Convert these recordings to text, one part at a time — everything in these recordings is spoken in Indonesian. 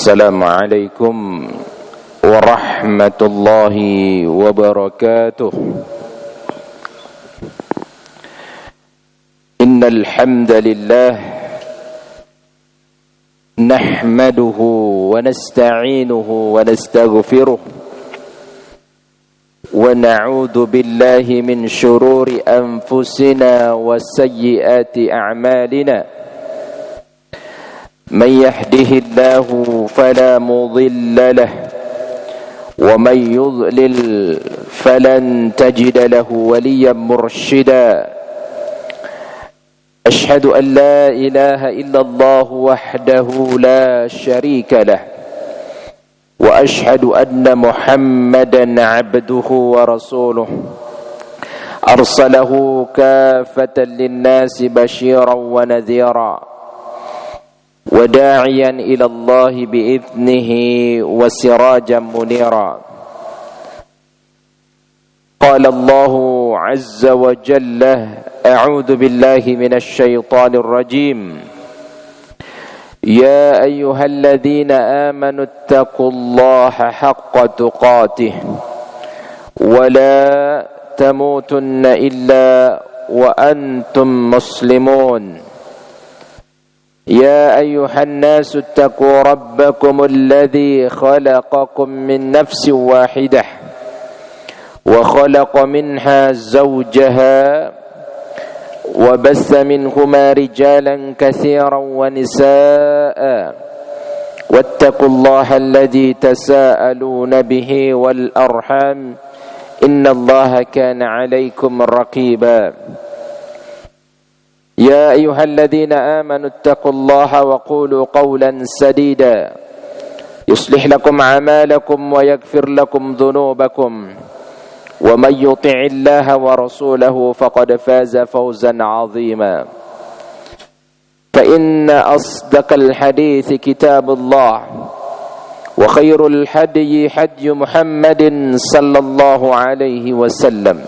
Assalamualaikum warahmatullahi wabarakatuh. Innal hamdalillah nahmaduhu wa nasta'inuhu wa nastaghfiruh wa na'udzu billahi min shururi anfusina wa sayyiati a'malina. من يهده الله فلا مضل له ومن يضلل فلن تجد له وليا مرشدا أشهد أن لا إله إلا الله وحده لا شريك له وأشهد أن محمدا عبده ورسوله أرسله كافة للناس بشيرا ونذيرا وداعيا إلى الله بإذنه وسراجا منيرا. قال الله عز وجل أعوذ بالله من الشيطان الرجيم يا أيها الذين آمنوا اتقوا الله حق تقاته ولا تموتن إلا وأنتم مسلمون. يا أيها الناس اتقوا ربكم الذي خلقكم من نفس واحدة وخلق منها زوجها وبث منهما رجالا كثيرا ونساء واتقوا الله الذي تساءلون به والأرحام إن الله كان عليكم رقيبا. يا أيها الذين آمنوا اتقوا الله وقولوا قولا سديدا يصلح لكم أعمالكم ويغفر لكم ذنوبكم ومن يطع الله ورسوله فقد فاز فوزا عظيما. فإن أصدق الحديث كتاب الله وخير الهدي هدي محمد صلى الله عليه وسلم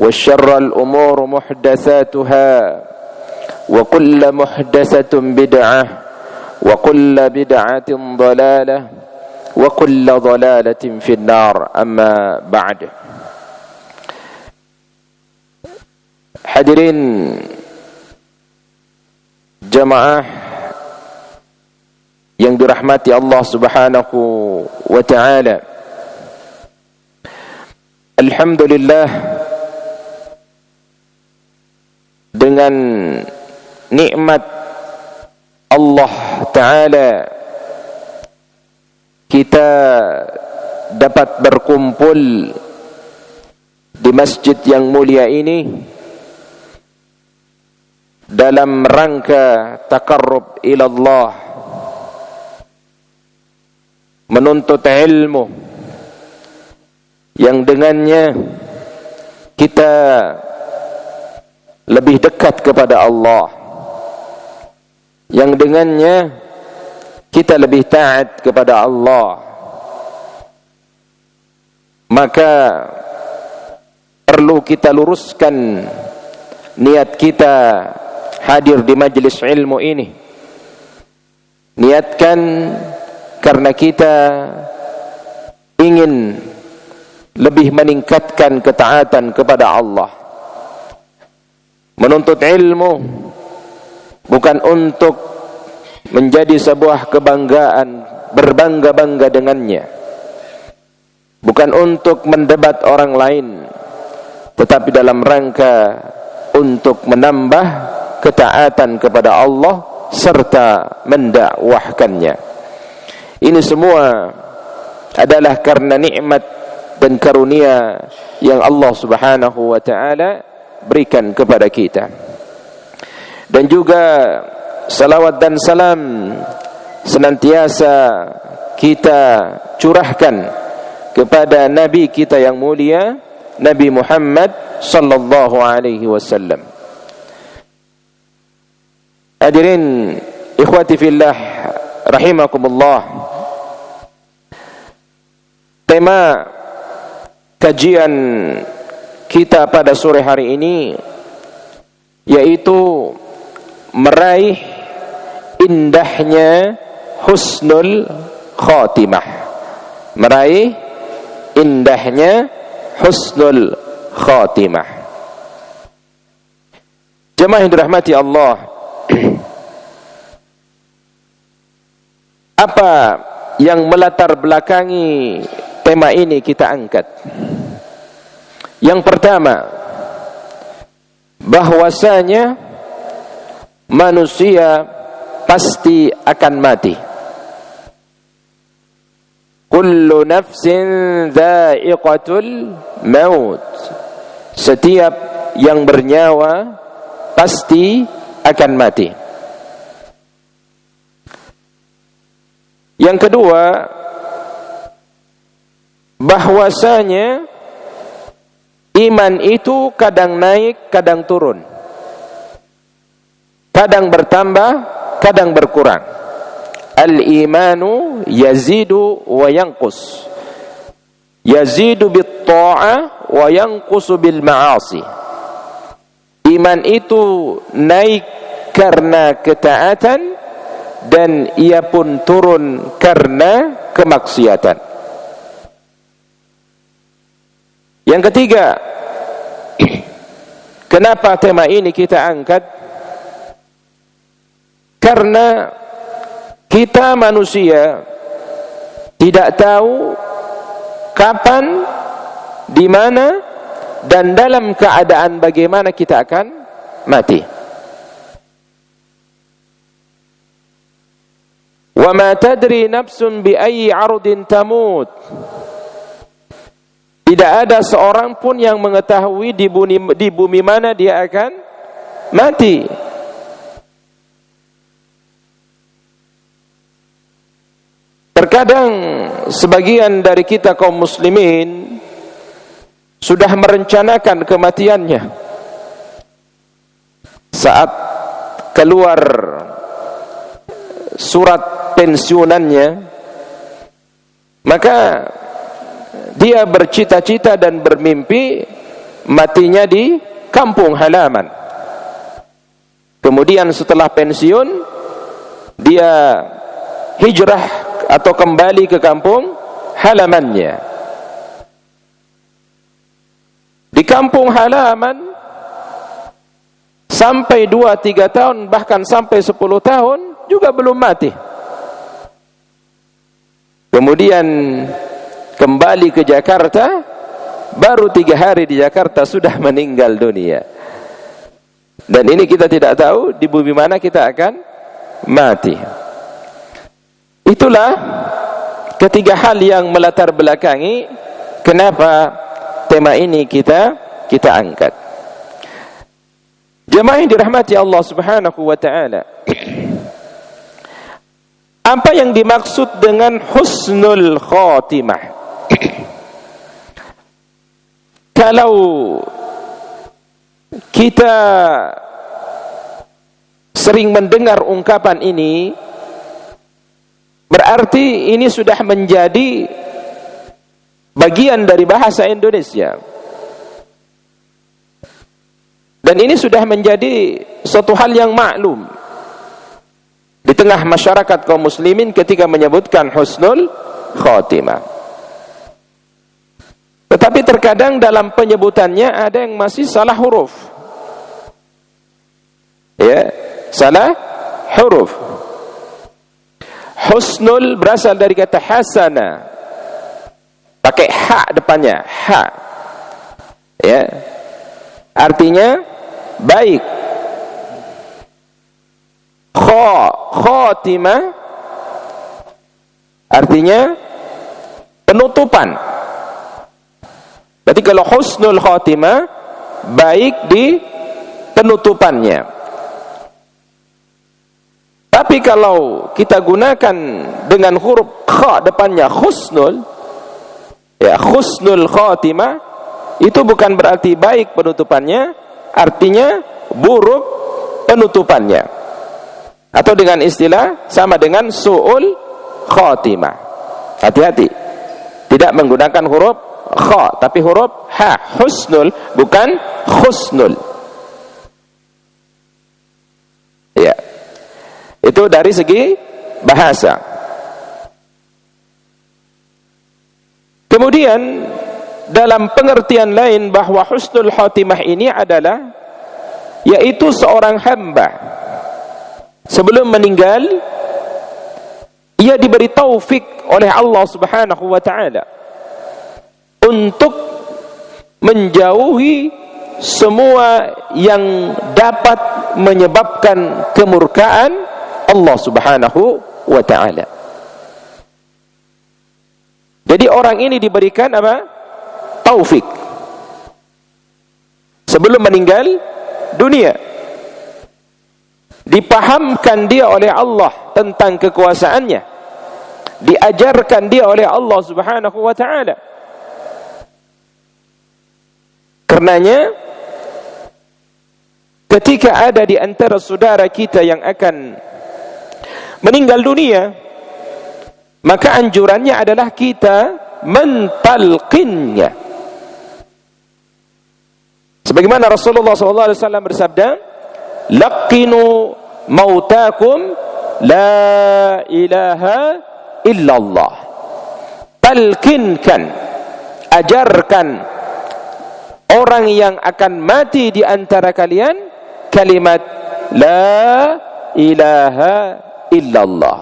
وشر الأمور محدثاتها وكل محدثة بدعة وكل بدعة ضلالة وكل ضلالة في النار. أما بعد. Hadirin jamaah yang dirahmati Allah Subhanahu wa taala. Alhamdulillah, dengan nikmat Allah Ta'ala kita dapat berkumpul di masjid yang mulia ini dalam rangka taqarrub ila Allah, menuntut ilmu yang dengannya kita lebih dekat kepada Allah, yang dengannya kita lebih taat kepada Allah. Maka perlu kita luruskan niat kita hadir di majelis ilmu ini. Niatkan karena kita ingin lebih meningkatkan ketaatan kepada Allah. Menuntut ilmu bukan untuk menjadi sebuah kebanggaan, berbangga-bangga dengannya. Bukan untuk mendebat orang lain, tetapi dalam rangka untuk menambah ketaatan kepada Allah serta mendakwahkannya. Ini semua adalah karena nikmat dan karunia yang Allah Subhanahu wa taala berikan kepada kita. Dan juga salawat dan salam senantiasa kita curahkan kepada Nabi kita yang mulia, Nabi Muhammad sallallahu alaihi wasallam. Hadirin ikhwati fillah rahimakumullah. Tema kajian kita pada sore hari ini yaitu meraih indahnya husnul khatimah, meraih indahnya husnul khatimah. Jemaah yang dirahmati Allah, apa yang melatar belakangi tema ini kita angkat? Yang pertama, bahwasanya manusia pasti akan mati. Kullu nafsin dha'iqatul maut. Setiap yang bernyawa pasti akan mati. Yang kedua, bahwasanya iman itu kadang naik, kadang turun. Kadang bertambah, kadang berkurang. Al-imanu yazidu wa yanqus. Yazidu bit-ta'ah wa yanqusu bil ma'asi. Iman itu naik karena ketaatan dan ia pun turun karena kemaksiatan. Yang ketiga, kenapa tema ini kita angkat? Karena kita manusia tidak tahu kapan, di mana, dan dalam keadaan bagaimana kita akan mati. Wa ma tadri nafsun bi ayyi 'ardin tamut. Tidak ada seorang pun yang mengetahui di bumi mana dia akan mati. Terkadang sebagian dari kita kaum muslimin sudah merencanakan kematiannya. Saat keluar surat pensiunannya, maka dia bercita-cita dan bermimpi matinya di kampung halaman. Kemudian setelah pensiun, dia hijrah atau kembali ke kampung halamannya. Di kampung halaman sampai 2-3 tahun, bahkan sampai 10 tahun juga belum mati. Kemudian kembali ke Jakarta, baru 3 hari di Jakarta sudah meninggal dunia. Dan ini kita tidak tahu di bumi mana kita akan mati. Itulah ketiga hal yang melatar belakangi kenapa tema ini kita angkat. Jemaah yang dirahmati Allah Subhanahu wa taala. Apa yang dimaksud dengan husnul khatimah? Kalau kita sering mendengar ungkapan ini, berarti ini sudah menjadi bagian dari bahasa Indonesia. Dan ini sudah menjadi suatu hal yang maklum di tengah masyarakat kaum muslimin ketika menyebutkan husnul khatimah. Tetapi terkadang dalam penyebutannya ada yang masih salah huruf. Ya, salah huruf. Husnul berasal dari kata hasana, pakai ha depannya, ha. Ya. Artinya baik. Khatimah artinya penutupan. Berarti kalau husnul khatimah, baik di penutupannya. Tapi kalau kita gunakan dengan huruf kha depannya husnul, ya husnul khatimah, itu bukan berarti baik penutupannya, artinya buruk penutupannya. Atau dengan istilah sama dengan su'ul khatimah. Hati-hati, tidak menggunakan huruf kha, tapi huruf ha, husnul, bukan husnul. Ya. Itu dari segi bahasa. Kemudian dalam pengertian lain bahwa husnul khatimah ini adalah yaitu seorang hamba sebelum meninggal ia diberi taufik oleh Allah Subhanahu wa taala untuk menjauhi semua yang dapat menyebabkan kemurkaan Allah Subhanahu wa taala. Jadi orang ini diberikan apa? Taufik sebelum meninggal dunia. Dipahamkan dia oleh Allah tentang kekuasaannya, diajarkan dia oleh Allah Subhanahu wa taala. Karenanya ketika ada di antara saudara kita yang akan meninggal dunia, maka anjurannya adalah kita mentalqinnya. Sebagaimana Rasulullah SAW bersabda, laqinu mautakum la ilaha illallah. Talqinkan, ajarkan orang yang akan mati di antara kalian kalimat la ilaha illallah.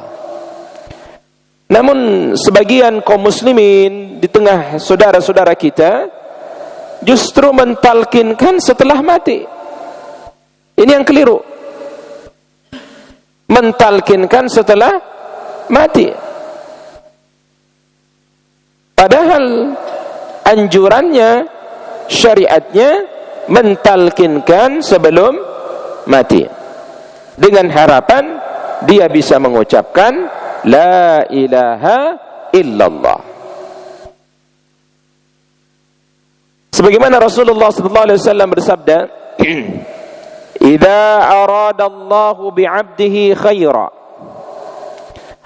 Namun sebagian kaum muslimin di tengah saudara-saudara kita justru mentalkinkan setelah mati. Ini yang keliru. Mentalkinkan setelah mati. Padahal anjurannya, syariatnya mentalkinkan sebelum mati, dengan harapan dia bisa mengucapkan la ilaha illallah. Sebagaimana Rasulullah SAW bersabda, "Idza aradallahu bi'abdihi khaira."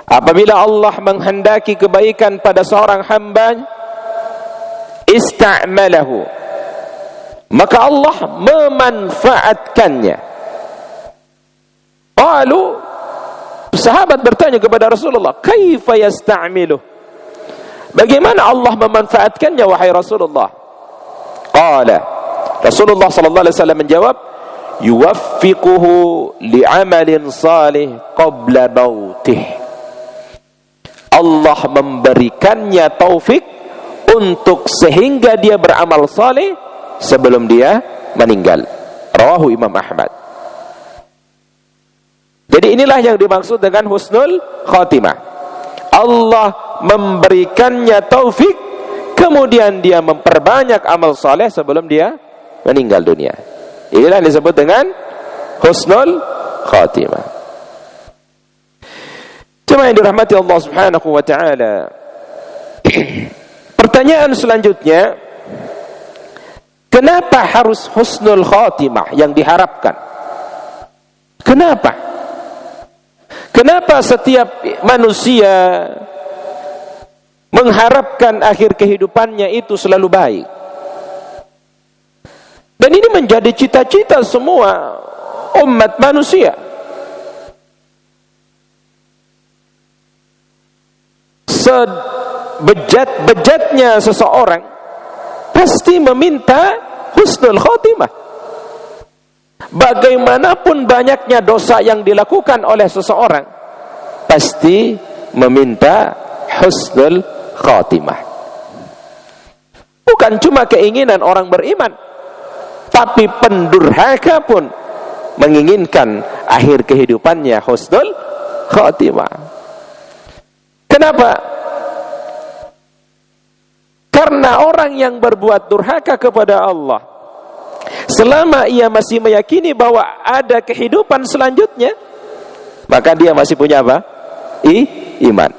Apabila Allah menghendaki kebaikan pada seorang hamba, ista'malahu, maka Allah memanfaatkannya. Lalu sahabat bertanya kepada Rasulullah, "Kaifa yasta'miluh?" Bagaimana Allah memanfaatkannya wahai Rasulullah? Qala, Rasulullah sallallahu alaihi wasallam menjawab, "Yuwaffiquhu li'amalin salih qabla mautih." Allah memberikannya taufik untuk sehingga dia beramal saleh sebelum dia meninggal. Rawahu Imam Ahmad. Jadi inilah yang dimaksud dengan husnul khatimah. Allah memberikannya taufik, kemudian dia memperbanyak amal saleh sebelum dia meninggal dunia. Inilah yang disebut dengan husnul khatimah. Cuma yang dirahmati Allah Subhanahu wa taala. Pertanyaan selanjutnya, kenapa harus husnul khatimah yang diharapkan? Kenapa? Kenapa setiap manusia mengharapkan akhir kehidupannya itu selalu baik? Dan ini menjadi cita-cita semua umat manusia. Sebejat-bejatnya seseorang pasti meminta husnul khatimah. Bagaimanapun banyaknya dosa yang dilakukan oleh seseorang, pasti meminta husnul khatimah. Bukan cuma keinginan orang beriman, tapi pendurhaka pun menginginkan akhir kehidupannya husnul khatimah. Kenapa? Karena orang yang berbuat durhaka kepada Allah, selama ia masih meyakini bahwa ada kehidupan selanjutnya, maka dia masih punya apa? Iman.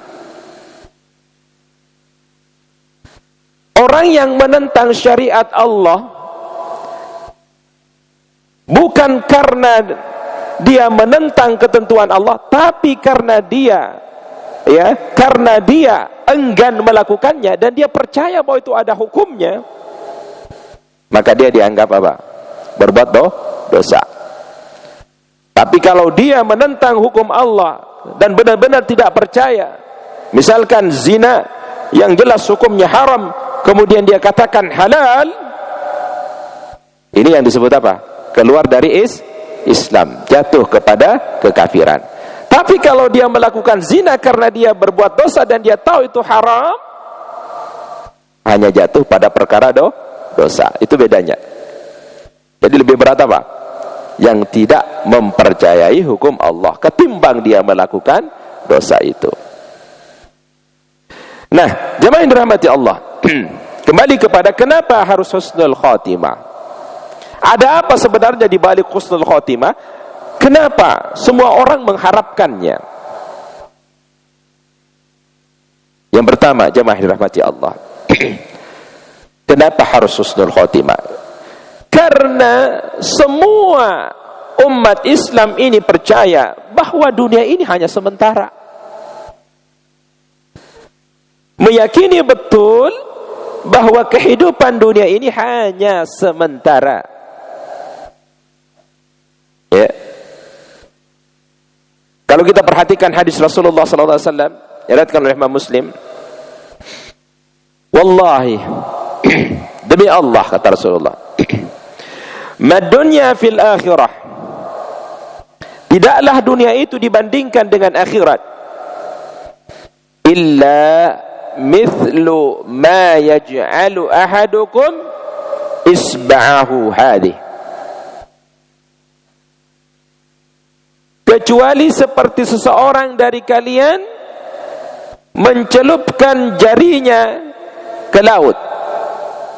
Orang yang menentang syariat Allah bukan karena dia menentang ketentuan Allah, tapi karena dia enggan melakukannya dan dia percaya bahwa itu ada hukumnya, maka dia dianggap apa? Berbuat dosa. Tapi kalau dia menentang hukum Allah dan benar-benar tidak percaya, misalkan zina, yang jelas hukumnya haram, kemudian dia katakan halal, ini yang disebut apa? Keluar dari Islam, jatuh kepada kekafiran. Tapi kalau dia melakukan zina karena dia berbuat dosa dan dia tahu itu haram, hanya jatuh pada perkara dosa. Itu bedanya. Jadi lebih berat apa? Yang tidak mempercayai hukum Allah ketimbang dia melakukan dosa itu. Nah, jemaah yang dirahmati Allah, kembali kepada kenapa harus husnul khatimah. Ada apa sebenarnya di balik husnul khatimah? Kenapa semua orang mengharapkannya? Yang pertama, jemaah yang dirahmati Allah, kenapa harus husnul khatimah? Karena semua umat Islam ini percaya bahwa dunia ini hanya sementara. Meyakini betul bahwa kehidupan dunia ini hanya sementara. Ya. Kalau kita perhatikan hadis Rasulullah sallallahu alaihi wasallam yang diriwayatkan oleh Imam Muslim, wallahi demi Allah kata Rasulullah, mad dunya fil akhirah, tidaklah dunia itu dibandingkan dengan akhirat, illa mithlu ma yaj'alu ahadukum isba'ahu hadih, kecuali seperti seseorang dari kalian mencelupkan jarinya ke laut.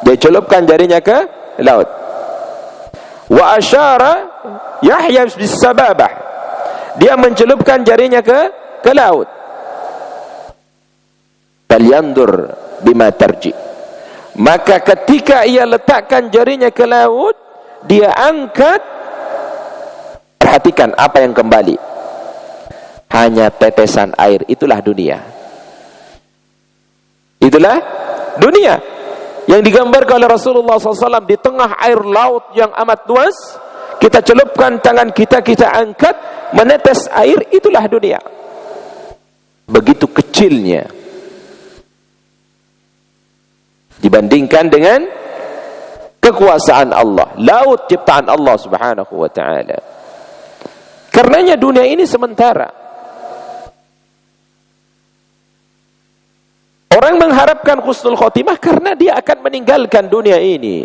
Dia celupkan jarinya ke laut. Wa asyara Yahya bis sababah, dia mencelupkan jarinya ke laut. Falyandur bima tarji, maka ketika ia letakkan jarinya ke laut, dia angkat, perhatikan apa yang kembali, hanya tetesan air. Itulah dunia. Itulah dunia yang digambarkan oleh Rasulullah SAW di tengah air laut yang amat luas. Kita celupkan tangan kita, kita angkat, menetes air. Itulah dunia. Begitu kecilnya dibandingkan dengan kekuasaan Allah, laut ciptaan Allah Subhanahu wa ta'ala. Karenanya dunia ini sementara. Orang mengharapkan husnul khotimah karena dia akan meninggalkan dunia ini.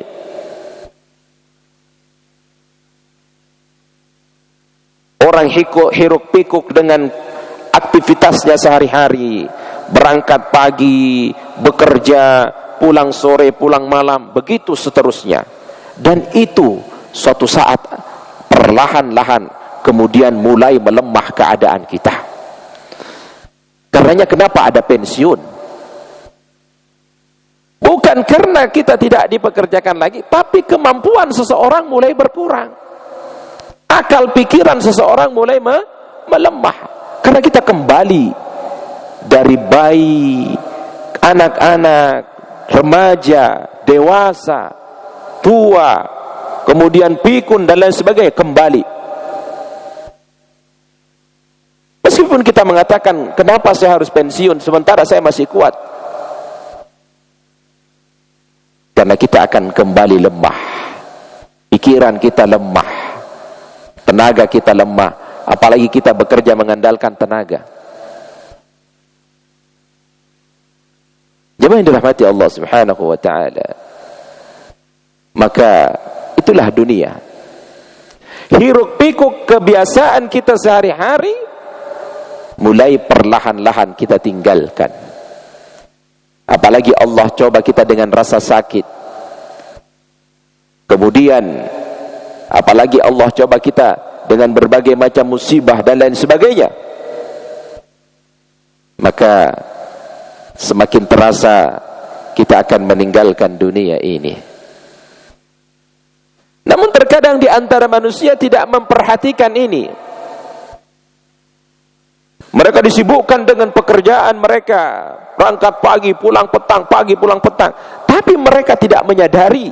Orang hiruk pikuk dengan aktivitasnya sehari-hari, berangkat pagi, bekerja, pulang sore, pulang malam, begitu seterusnya. Dan itu suatu saat perlahan-lahan kemudian mulai melemah keadaan kita. Karenanya kenapa ada pensiun? Bukan karena kita tidak dipekerjakan lagi, tapi kemampuan seseorang mulai berkurang. Akal pikiran seseorang mulai melemah. Karena kita kembali dari bayi, anak-anak, remaja, dewasa, tua, kemudian pikun dan lain sebagainya, kembali. Meskipun kita mengatakan, kenapa saya harus pensiun sementara saya masih kuat? Karena kita akan kembali lemah. Pikiran kita lemah, tenaga kita lemah, apalagi kita bekerja mengandalkan tenaga. Jemaah yang dirahmati Allah Subhanahu wa ta'ala, maka itulah dunia. Hiruk pikuk kebiasaan kita sehari-hari mulai perlahan-lahan kita tinggalkan. Apalagi Allah coba kita dengan rasa sakit. Kemudian apalagi Allah coba kita dengan berbagai macam musibah dan lain sebagainya. Maka semakin terasa kita akan meninggalkan dunia ini. Namun terkadang di antara manusia tidak memperhatikan ini. Mereka disibukkan dengan pekerjaan mereka, berangkat pagi, pulang petang, pagi, pulang petang. Tapi mereka tidak menyadari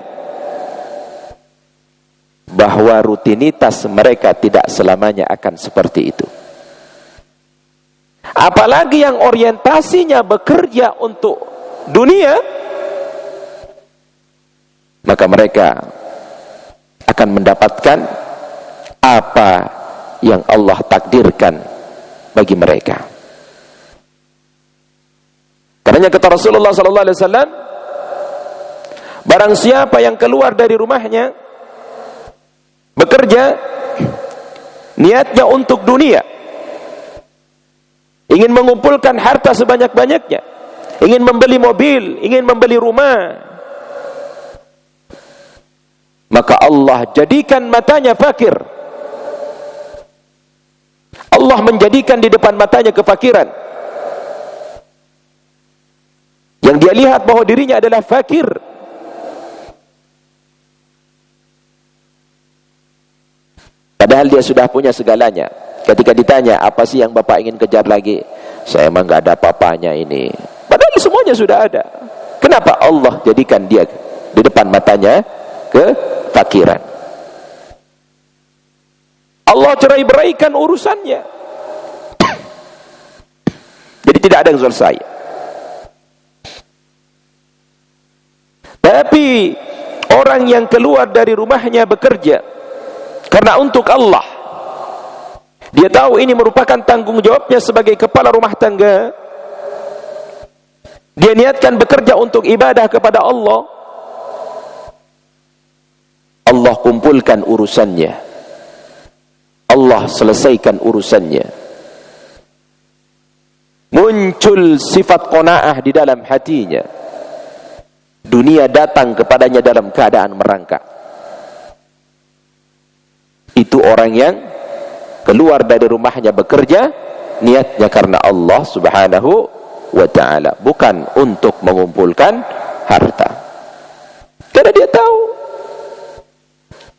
bahwa rutinitas mereka tidak selamanya akan seperti itu. Apalagi yang orientasinya bekerja untuk dunia, maka mereka akan mendapatkan apa yang Allah takdirkan bagi mereka. Karena kata Rasulullah sallallahu alaihi wasallam, barang siapa yang keluar dari rumahnya bekerja niatnya untuk dunia, ingin mengumpulkan harta sebanyak-banyaknya, ingin membeli mobil, ingin membeli rumah, maka Allah jadikan matanya fakir. Allah menjadikan di depan matanya kefakiran. Yang dia lihat bahwa dirinya adalah fakir. Padahal dia sudah punya segalanya. Ketika ditanya, apa sih yang bapak ingin kejar lagi? Saya emang gak ada apa-apanya ini. Padahal semuanya sudah ada. Kenapa Allah jadikan dia di depan matanya kefakiran? Allah cerai-beraikan urusannya. Jadi tidak ada yang selesai. Tapi orang yang keluar dari rumahnya bekerja karena untuk Allah, dia tahu ini merupakan tanggung jawabnya sebagai kepala rumah tangga, dia niatkan bekerja untuk ibadah kepada Allah, Allah kumpulkan urusannya, Allah selesaikan urusannya. Muncul sifat qanaah di dalam hatinya. Dunia datang kepadanya dalam keadaan merangkak. Itu orang yang keluar dari rumahnya bekerja, niatnya karena Allah subhanahu wa ta'ala, bukan untuk mengumpulkan harta. Karena dia tahu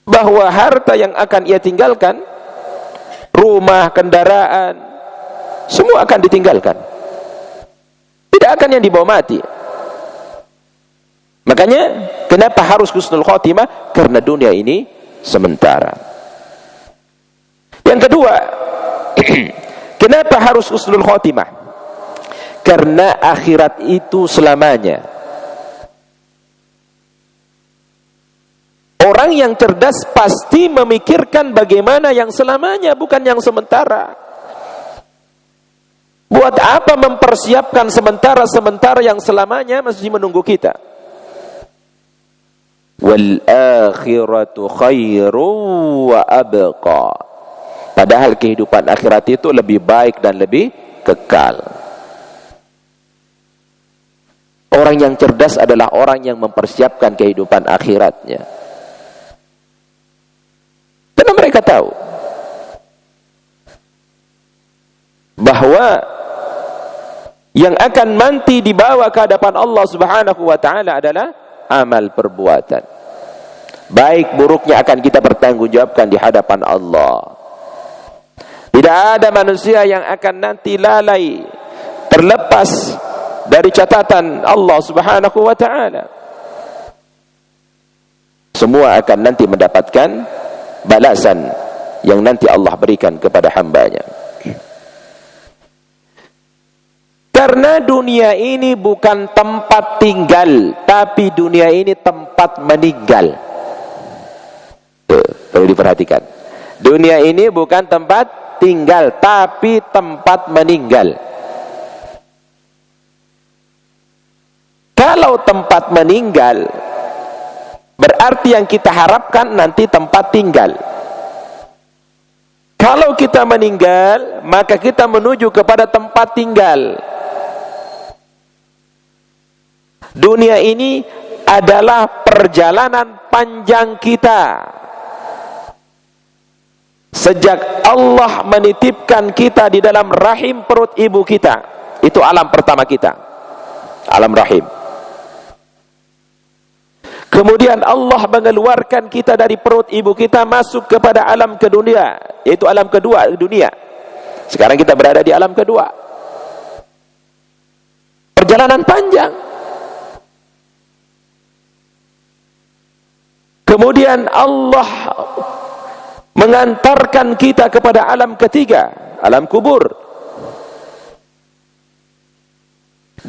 bahwa harta yang akan ia tinggalkan, rumah, kendaraan, semua akan ditinggalkan. Tidak akan yang dibawa mati. Makanya kenapa harus husnul khotimah? Karena dunia ini sementara. Yang kedua, kenapa harus husnul khotimah? Karena akhirat itu selamanya. Orang yang cerdas pasti memikirkan bagaimana yang selamanya, bukan yang sementara. Buat apa mempersiapkan sementara yang selamanya masih menunggu kita? Wal akhiratu khairu wa abqa. Padahal kehidupan akhirat itu lebih baik dan lebih kekal. Orang yang cerdas adalah orang yang mempersiapkan kehidupan akhiratnya. Karena mereka tahu bahwa yang akan nanti dibawa ke hadapan Allah Subhanahu wa taala adalah amal perbuatan. Baik buruknya akan kita bertanggungjawabkan di hadapan Allah. Tidak ada manusia yang akan nanti lalai, terlepas dari catatan Allah Subhanahu wa taala. Semua akan nanti mendapatkan balasan yang nanti Allah berikan kepada hambanya. Karena dunia ini bukan tempat tinggal, tapi dunia ini tempat meninggal. Perlu diperhatikan. Dunia ini bukan tempat tinggal, tapi tempat meninggal. Kalau tempat meninggal, berarti yang kita harapkan nanti tempat tinggal. Kalau kita meninggal, maka kita menuju kepada tempat tinggal. Dunia ini adalah perjalanan panjang kita. Sejak Allah menitipkan kita di dalam rahim perut ibu kita, itu alam pertama kita, alam rahim. Kemudian Allah mengeluarkan kita dari perut ibu kita masuk kepada alam kedunia, yaitu alam kedua dunia. Sekarang kita berada di alam kedua. Perjalanan panjang. Kemudian Allah mengantarkan kita kepada alam ketiga, alam kubur.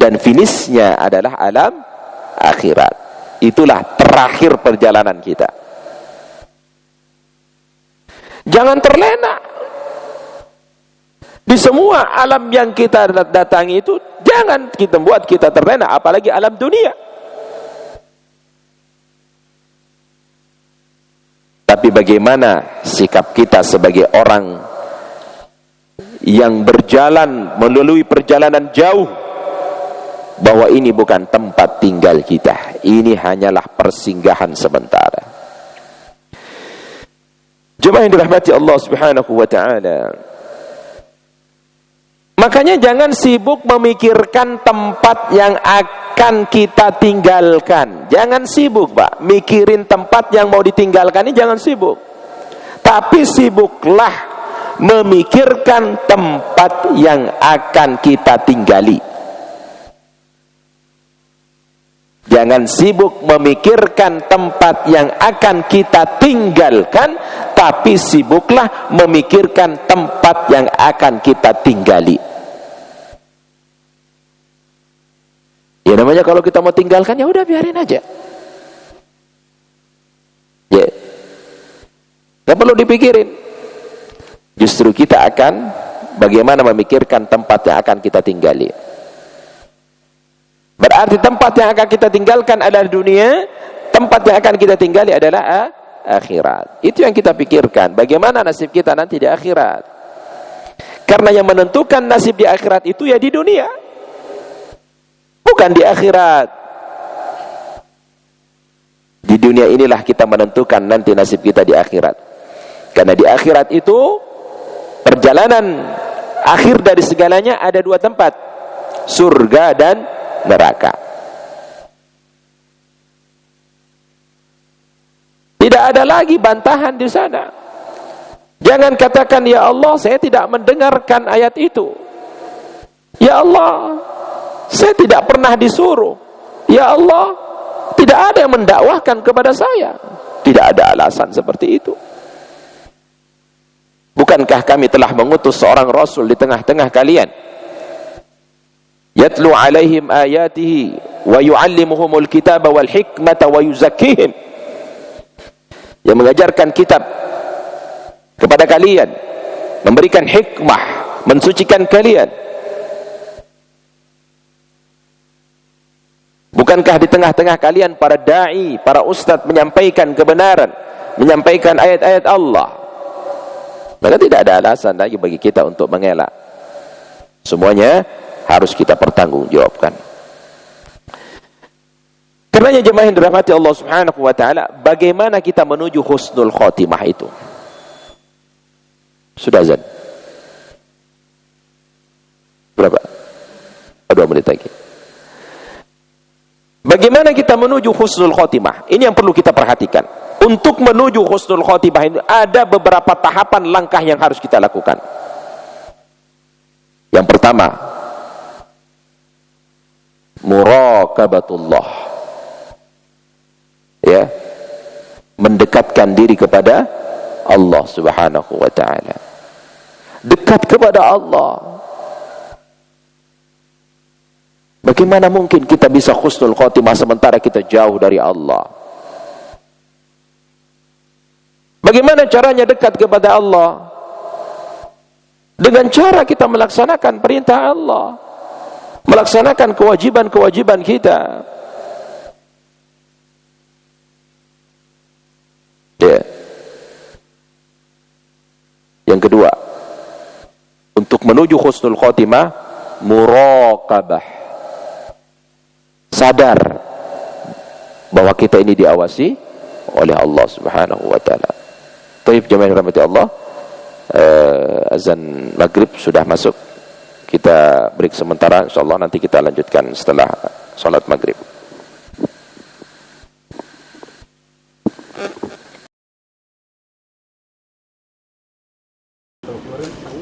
dan finishnya adalah alam akhirat. Itulah terakhir perjalanan kita. Jangan terlena di semua alam yang kita datangi itu. Jangan kita buat kita terlena, apalagi alam dunia. Tapi bagaimana sikap kita sebagai orang yang berjalan melalui perjalanan jauh, bahwa ini bukan tempat tinggal kita, ini hanyalah persinggahan sementara. Jemaah yang dirahmati Allah Subhanahu wa ta'ala, makanya jangan sibuk memikirkan tempat yang akan kita tinggalkan. Jangan sibuk, Pak, mikirin tempat yang mau ditinggalkan ini, jangan sibuk. Tapi sibuklah memikirkan tempat yang akan kita tinggali. Jangan sibuk memikirkan tempat yang akan kita tinggalkan, tapi sibuklah memikirkan tempat yang akan kita tinggali. Ya namanya kalau kita mau tinggalkan, ya udah biarin aja. Ya, nggak perlu dipikirin. Justru kita akan bagaimana memikirkan tempat yang akan kita tinggali. Berarti tempat yang akan kita tinggalkan adalah dunia, tempat yang akan kita tinggali adalah akhirat. Itu yang kita pikirkan, bagaimana nasib kita nanti di akhirat. Karena yang menentukan nasib di akhirat itu ya di dunia, bukan di akhirat. Di dunia inilah kita menentukan nanti nasib kita di akhirat. Karena di akhirat itu perjalanan akhir dari segalanya ada dua tempat, surga dan neraka. Tidak ada lagi bantahan di sana. Jangan katakan, ya Allah, saya tidak mendengarkan ayat itu. Ya Allah, saya tidak pernah disuruh. Ya Allah, tidak ada yang mendakwahkan kepada saya. Tidak ada alasan seperti itu. Bukankah kami telah mengutus seorang Rasul di tengah-tengah kalian, yatlu alaihim ayatihi wa yuallimuhumul kitaba wal hikmata wa yuzakkihim, yang mengajarkan kitab kepada kalian, memberikan hikmah, mensucikan kalian. Bukankah di tengah-tengah kalian para da'i, para ustadz menyampaikan kebenaran, menyampaikan ayat-ayat Allah? Maka tidak ada alasan lagi bagi kita untuk mengelak. Semuanya harus kita pertanggungjawabkan. Karenanya jemaah yang dirahmati Allah Subhanahu wa ta'ala, bagaimana kita menuju husnul khotimah itu? Sudah azan? Berapa? 2 menit lagi. Bagaimana kita menuju husnul khotimah? Ini yang perlu kita perhatikan. Untuk menuju husnul khotimah ini ada beberapa tahapan langkah yang harus kita lakukan. Yang pertama, muraqabatullah. Ya, mendekatkan diri kepada Allah Subhanahu wa ta'ala. Dekat kepada Allah. Bagaimana mungkin kita bisa husnul khotimah sementara kita jauh dari Allah? Bagaimana caranya dekat kepada Allah? Dengan cara kita melaksanakan perintah Allah, melaksanakan kewajiban-kewajiban kita. Ya. Yang kedua, untuk menuju husnul khotimah, muraqabah. Sadar bahwa kita ini diawasi oleh Allah Subhanahu wa ta'ala. Taib jemaah yang dirahmati Allah, azan maghrib sudah masuk. Kita break sementara, insyaallah nanti kita lanjutkan setelah salat maghrib.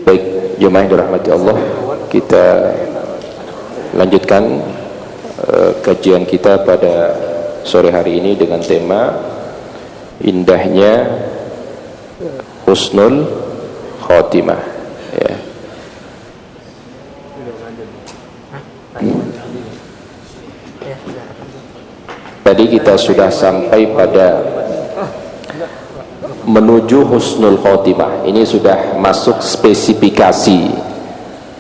Baik, jemaah yang dirahmati Allah, kita lanjutkan kajian kita pada sore hari ini dengan tema indahnya husnul khotimah. Ya. tadi kita sudah sampai pada menuju husnul khotimah. Ini sudah masuk spesifikasi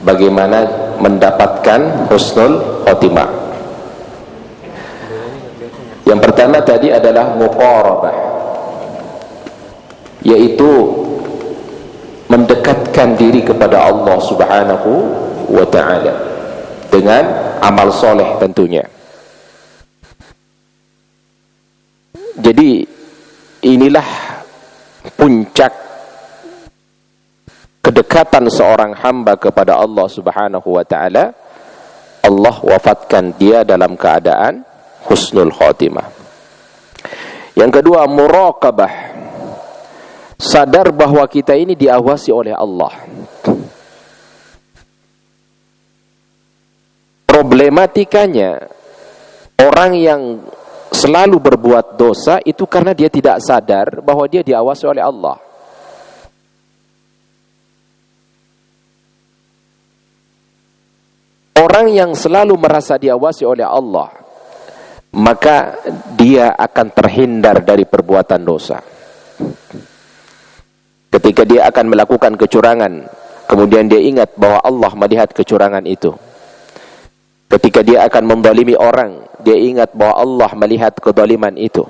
bagaimana mendapatkan husnul khotimah. Yang pertama tadi adalah muqarabah, yaitu mendekatkan diri kepada Allah Subhanahu wa ta'ala dengan amal soleh tentunya. Jadi inilah puncak kedekatan seorang hamba kepada Allah Subhanahu wa ta'ala. Allah wafatkan dia dalam keadaan husnul khotimah. Yang kedua, muraqabah, sadar bahwa kita ini diawasi oleh Allah. Problematikanya, orang yang selalu berbuat dosa itu karena dia tidak sadar bahwa dia diawasi oleh Allah. Orang yang selalu merasa diawasi oleh Allah, maka dia akan terhindar dari perbuatan dosa. Ketika dia akan melakukan kecurangan, kemudian dia ingat bahwa Allah melihat kecurangan itu. Ketika dia akan menzalimi orang, dia ingat bahwa Allah melihat kezaliman itu.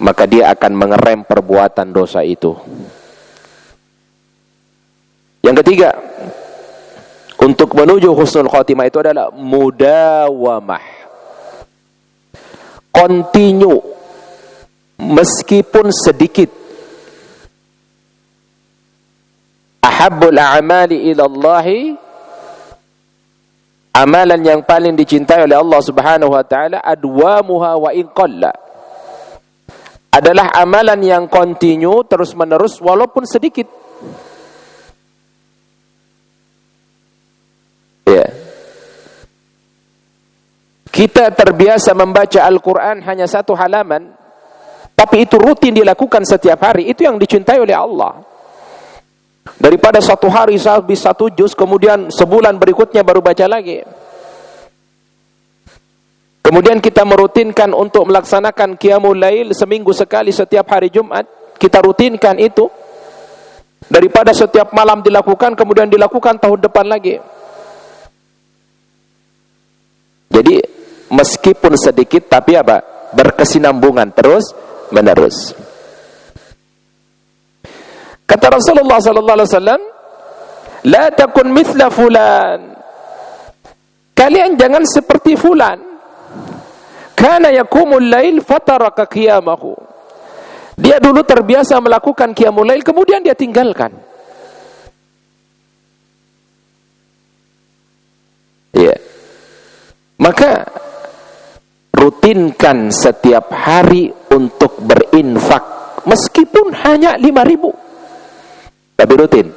Maka dia akan mengerem perbuatan dosa itu. Yang ketiga, untuk menuju husnul khotimah itu adalah mudawamah, continue, meskipun sedikit. Ahabbul a'mali ilallahi, amalan yang paling dicintai oleh Allah Subhanahu wa ta'ala, adwamuha wa in qalla, adalah amalan yang continue, terus menerus, walaupun sedikit. Ya. Kita terbiasa membaca Al-Quran hanya 1 halaman, tapi itu rutin dilakukan setiap hari, itu yang dicintai oleh Allah. Daripada 1 hari habis 1 juz, kemudian sebulan berikutnya baru baca lagi. Kemudian kita merutinkan untuk melaksanakan qiyamul lail seminggu sekali setiap hari Jumat. Kita rutinkan itu. Daripada setiap malam dilakukan, kemudian dilakukan tahun depan lagi. Jadi meskipun sedikit, tapi apa? Berkesinambungan terus menerus. Kata Rasulullah sallallahu alaihi wasallam, la takun mithla fulan, kalian jangan seperti fulan, kana yaqumul lail fataraka qiyamahu, dia dulu terbiasa melakukan qiyamul lail, kemudian dia tinggalkan. Ya. Maka rutinkan setiap hari untuk berinfak, meskipun hanya 5.000, tapi rutin.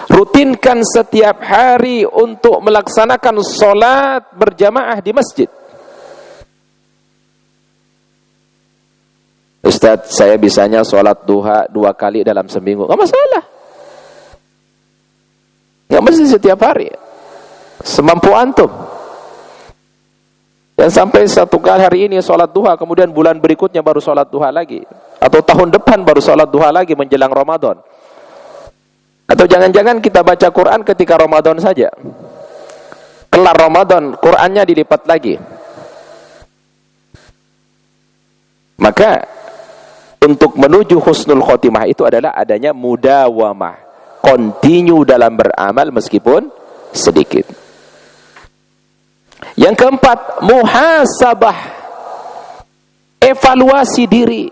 Rutinkan setiap hari untuk melaksanakan sholat berjamaah di masjid. Ustaz, saya bisanya sholat duha 2 kali dalam seminggu. Gak masalah. Gak mesti setiap hari. Semampu antum. Yang sampai 1 kali hari ini sholat duha, kemudian bulan berikutnya baru sholat duha lagi, atau tahun depan baru sholat duha lagi menjelang Ramadan. Atau jangan-jangan kita baca Quran ketika Ramadan saja, kelar Ramadan Qurannya dilipat lagi. Maka untuk menuju husnul khotimah itu adalah adanya mudawamah, continue dalam beramal meskipun sedikit. Yang keempat, muhasabah, evaluasi diri.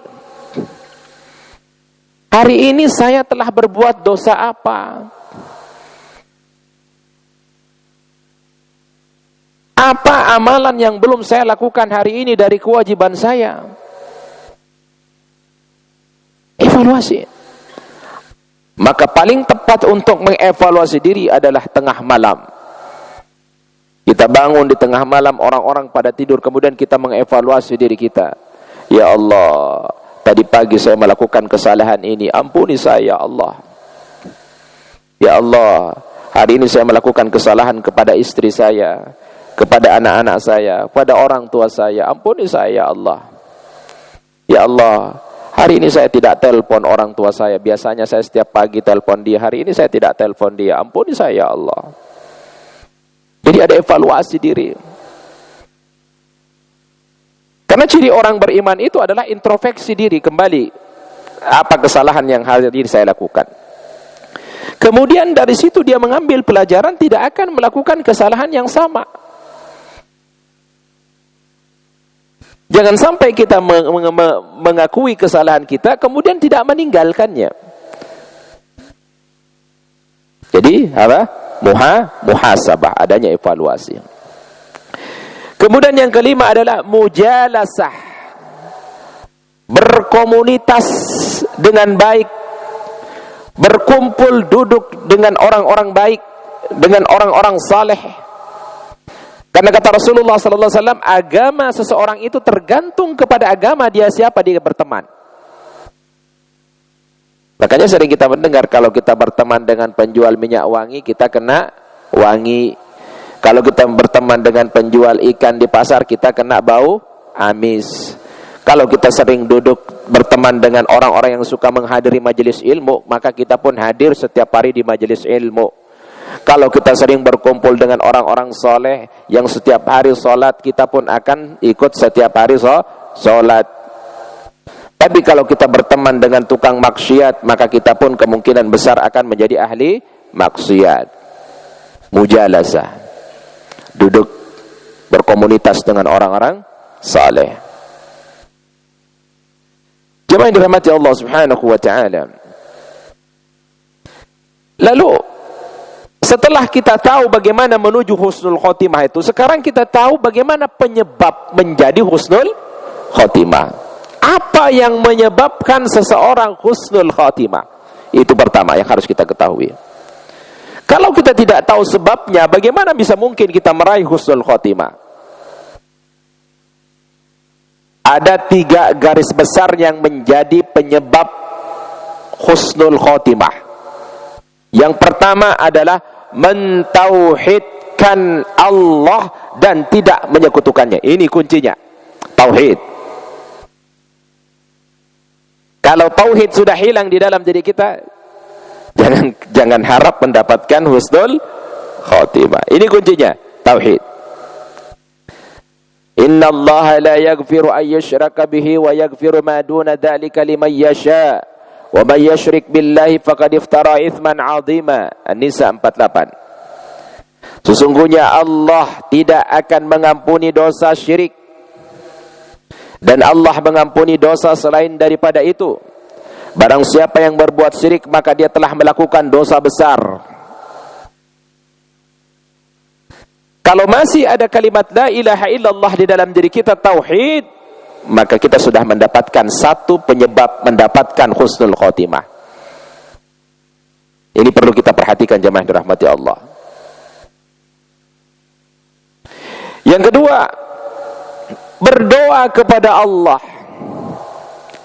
Hari ini saya telah berbuat dosa apa? Apa amalan yang belum saya lakukan hari ini dari kewajiban saya? Evaluasi. Maka paling tepat untuk mengevaluasi diri adalah tengah malam. Kita bangun di tengah malam, orang-orang pada tidur, kemudian kita mengevaluasi diri kita. Ya Allah, tadi pagi saya melakukan kesalahan ini, ampuni saya ya Allah. Ya Allah, hari ini saya melakukan kesalahan kepada istri saya. kepada anak-anak saya, kepada orang tua saya. Ampuni saya ya Allah. Ya Allah, hari ini saya tidak telepon orang tua saya. Biasanya saya setiap pagi telepon dia. Hari ini saya tidak telepon dia. Ampuni saya ya Allah. Jadi ada evaluasi diri. Karena ciri orang beriman itu adalah introspeksi diri kembali. Apa kesalahan yang hari ini saya lakukan? Kemudian dari situ dia mengambil pelajaran, tidak akan melakukan kesalahan yang sama. Jangan sampai kita mengakui kesalahan kita, kemudian tidak meninggalkannya. Jadi apa? Muhasabah, adanya evaluasi. Kemudian yang kelima adalah mujalasah, berkomunitas dengan baik, berkumpul duduk dengan orang-orang baik, dengan orang-orang saleh. Karena kata Rasulullah sallallahu alaihi wasallam, agama seseorang itu tergantung kepada agama dia siapa dia berteman. Makanya sering kita mendengar kalau kita berteman dengan penjual minyak wangi, kita kena wangi. Kalau kita berteman dengan penjual ikan di pasar, kita kena bau amis. Kalau kita sering duduk berteman dengan orang-orang yang suka menghadiri majelis ilmu, maka kita pun hadir setiap hari di majelis ilmu. Kalau kita sering berkumpul dengan orang-orang soleh yang setiap hari sholat, kita pun akan ikut setiap hari sholat. Tapi kalau kita berteman dengan tukang maksiat, maka kita pun kemungkinan besar akan menjadi ahli maksiat. Mujalasah, duduk berkomunitas dengan orang-orang saleh. Jemaah yang dirahmati Allah Subhanahu wa ta'ala. Lalu setelah kita tahu bagaimana menuju husnul khotimah itu, sekarang kita tahu bagaimana penyebab menjadi husnul khotimah. Apa yang menyebabkan seseorang husnul khotimah? Itu pertama yang harus kita ketahui. Kalau kita tidak tahu sebabnya, bagaimana bisa mungkin kita meraih husnul khotimah? Ada 3 garis besar yang menjadi penyebab husnul khotimah. Yang pertama adalah mentauhidkan Allah dan tidak menyekutukannya. Ini kuncinya, tauhid. Kalau tauhid sudah hilang di dalam diri kita, jangan harap mendapatkan husnul khotimah. Ini kuncinya, tauhid. Inna Allah la yaghfiru an yushraka bihi wa yaghfiru ma duna dzalika liman yasha. Wa may yusyrik billahi faqad iftara itsman 'azima. An-Nisa 48. Sesungguhnya Allah tidak akan mengampuni dosa syirik, dan Allah mengampuni dosa selain daripada itu. Barang siapa yang berbuat syirik, maka dia telah melakukan dosa besar. Kalau masih ada kalimat la ilaha illallah di dalam diri kita, tauhid, maka kita sudah mendapatkan satu penyebab mendapatkan husnul khotimah. Ini perlu kita perhatikan jemaah yang dirahmati Allah. Yang kedua, berdoa kepada Allah,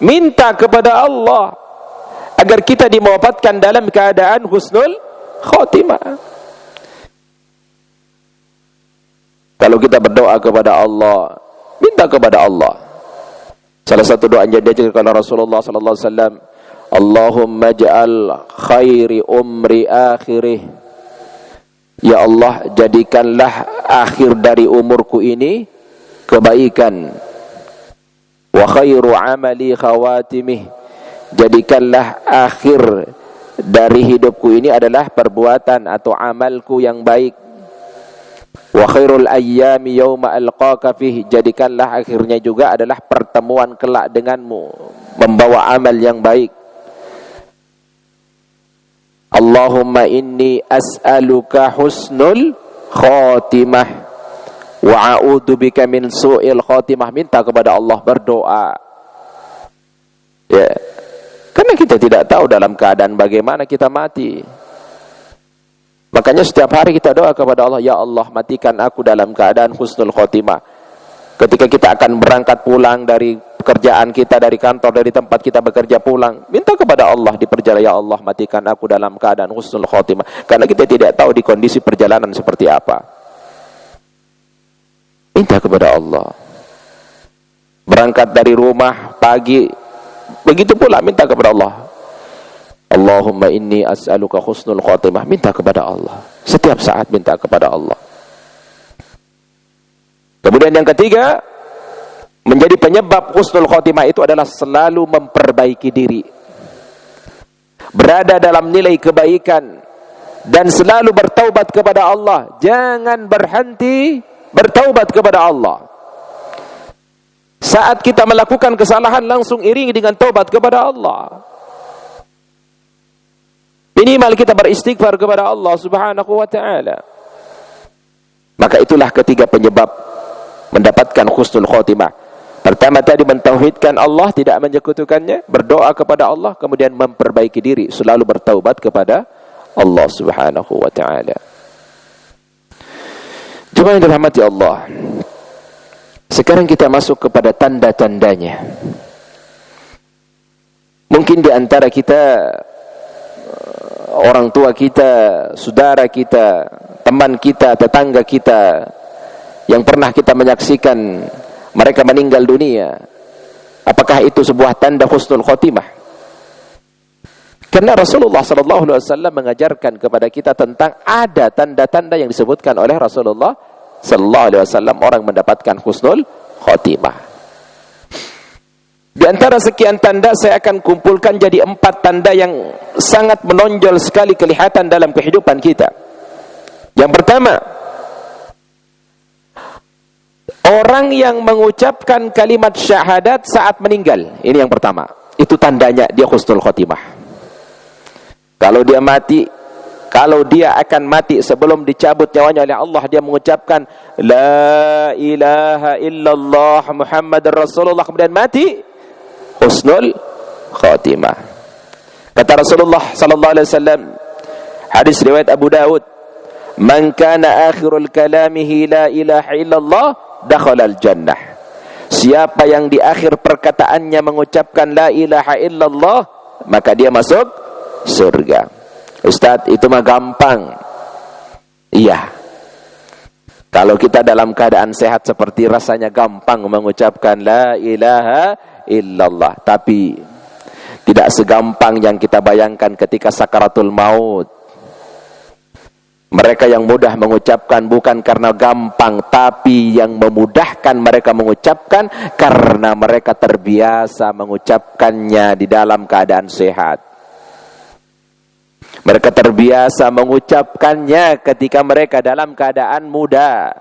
minta kepada Allah agar kita diwafatkan dalam keadaan husnul khotimah. Kalau kita berdoa kepada Allah, minta kepada Allah. Salah satu doa yang diajarkan oleh Rasulullah sallallahu alaihi wasallam, Allahumma ja'al khairi umri akhirih. Ya Allah, jadikanlah akhir dari umurku ini kebaikan. Wa khairu amali khawatimih. Jadikanlah akhir dari hidupku ini adalah perbuatan atau amalku yang baik. Wa khairul ayyami yawma alqaka fihi. Jadikanlah akhirnya juga adalah pertemuan kelak denganmu, membawa amal yang baik. Allahumma inni as'aluka husnul khotimah wa a'udzubika min su'il khotimah. Minta kepada Allah, berdoa. Ya. Karena kita tidak tahu dalam keadaan bagaimana kita mati. Makanya setiap hari kita doa kepada Allah, ya Allah, matikan aku dalam keadaan husnul khotimah. Ketika kita akan berangkat pulang dari pekerjaan kita, dari kantor, dari tempat kita bekerja pulang, minta kepada Allah di perjalanan, ya Allah, matikan aku dalam keadaan husnul khotimah. Karena kita tidak tahu di kondisi perjalanan seperti apa. minta kepada Allah. Berangkat dari rumah pagi, begitu pula minta kepada Allah. Allahumma inni as'aluka husnul khotimah, minta kepada Allah. Setiap saat minta kepada Allah. Kemudian yang ketiga, menjadi penyebab husnul khotimah itu adalah selalu memperbaiki diri, berada dalam nilai kebaikan, dan selalu bertaubat kepada Allah. Jangan berhenti bertaubat kepada Allah. Saat kita melakukan kesalahan, langsung iringi dengan taubat kepada Allah. Minimal kita beristighfar kepada Allah subhanahu wa ta'ala. Maka itulah ketiga penyebab mendapatkan husnul khotimah. Pertama tadi, mentauhidkan Allah, tidak menyekutukannya, berdoa kepada Allah, kemudian memperbaiki diri, selalu bertaubat kepada Allah subhanahu wa ta'ala. Jemaah yang dirahmati Allah, sekarang kita masuk kepada tanda-tandanya. Mungkin di antara kita, orang tua kita, saudara kita, teman kita, tetangga kita, yang pernah kita menyaksikan mereka meninggal dunia, apakah itu sebuah tanda husnul khotimah? Karena Rasulullah SAW mengajarkan kepada kita tentang ada tanda-tanda yang disebutkan oleh Rasulullah SAW orang mendapatkan husnul khotimah. Di antara sekian tanda, saya akan kumpulkan jadi 4 tanda yang sangat menonjol sekali kelihatan dalam kehidupan kita. Yang pertama, orang yang mengucapkan kalimat syahadat saat meninggal. Ini yang pertama. Itu tandanya dia husnul khotimah. Kalau dia akan mati sebelum dicabut nyawanya oleh Allah, dia mengucapkan la ilaha illallah Muhammadar Rasulullah, kemudian mati, husnul khotimah. Kata Rasulullah sallallahu alaihi wasallam, hadis riwayat Abu Daud, man kana akhirul kalamihi la ilaha illallah dakhalal jannah. Siapa yang di akhir perkataannya mengucapkan la ilaha illallah, maka dia masuk surga. Ustaz, itu mah gampang. Iya. Kalau kita dalam keadaan sehat seperti rasanya gampang mengucapkan la ilaha illallah. Tapi tidak segampang yang kita bayangkan ketika sakaratul maut. Mereka yang mudah mengucapkan bukan karena gampang, tapi yang memudahkan mereka mengucapkan karena mereka terbiasa mengucapkannya di dalam keadaan sehat. Mereka terbiasa mengucapkannya ketika mereka dalam keadaan muda.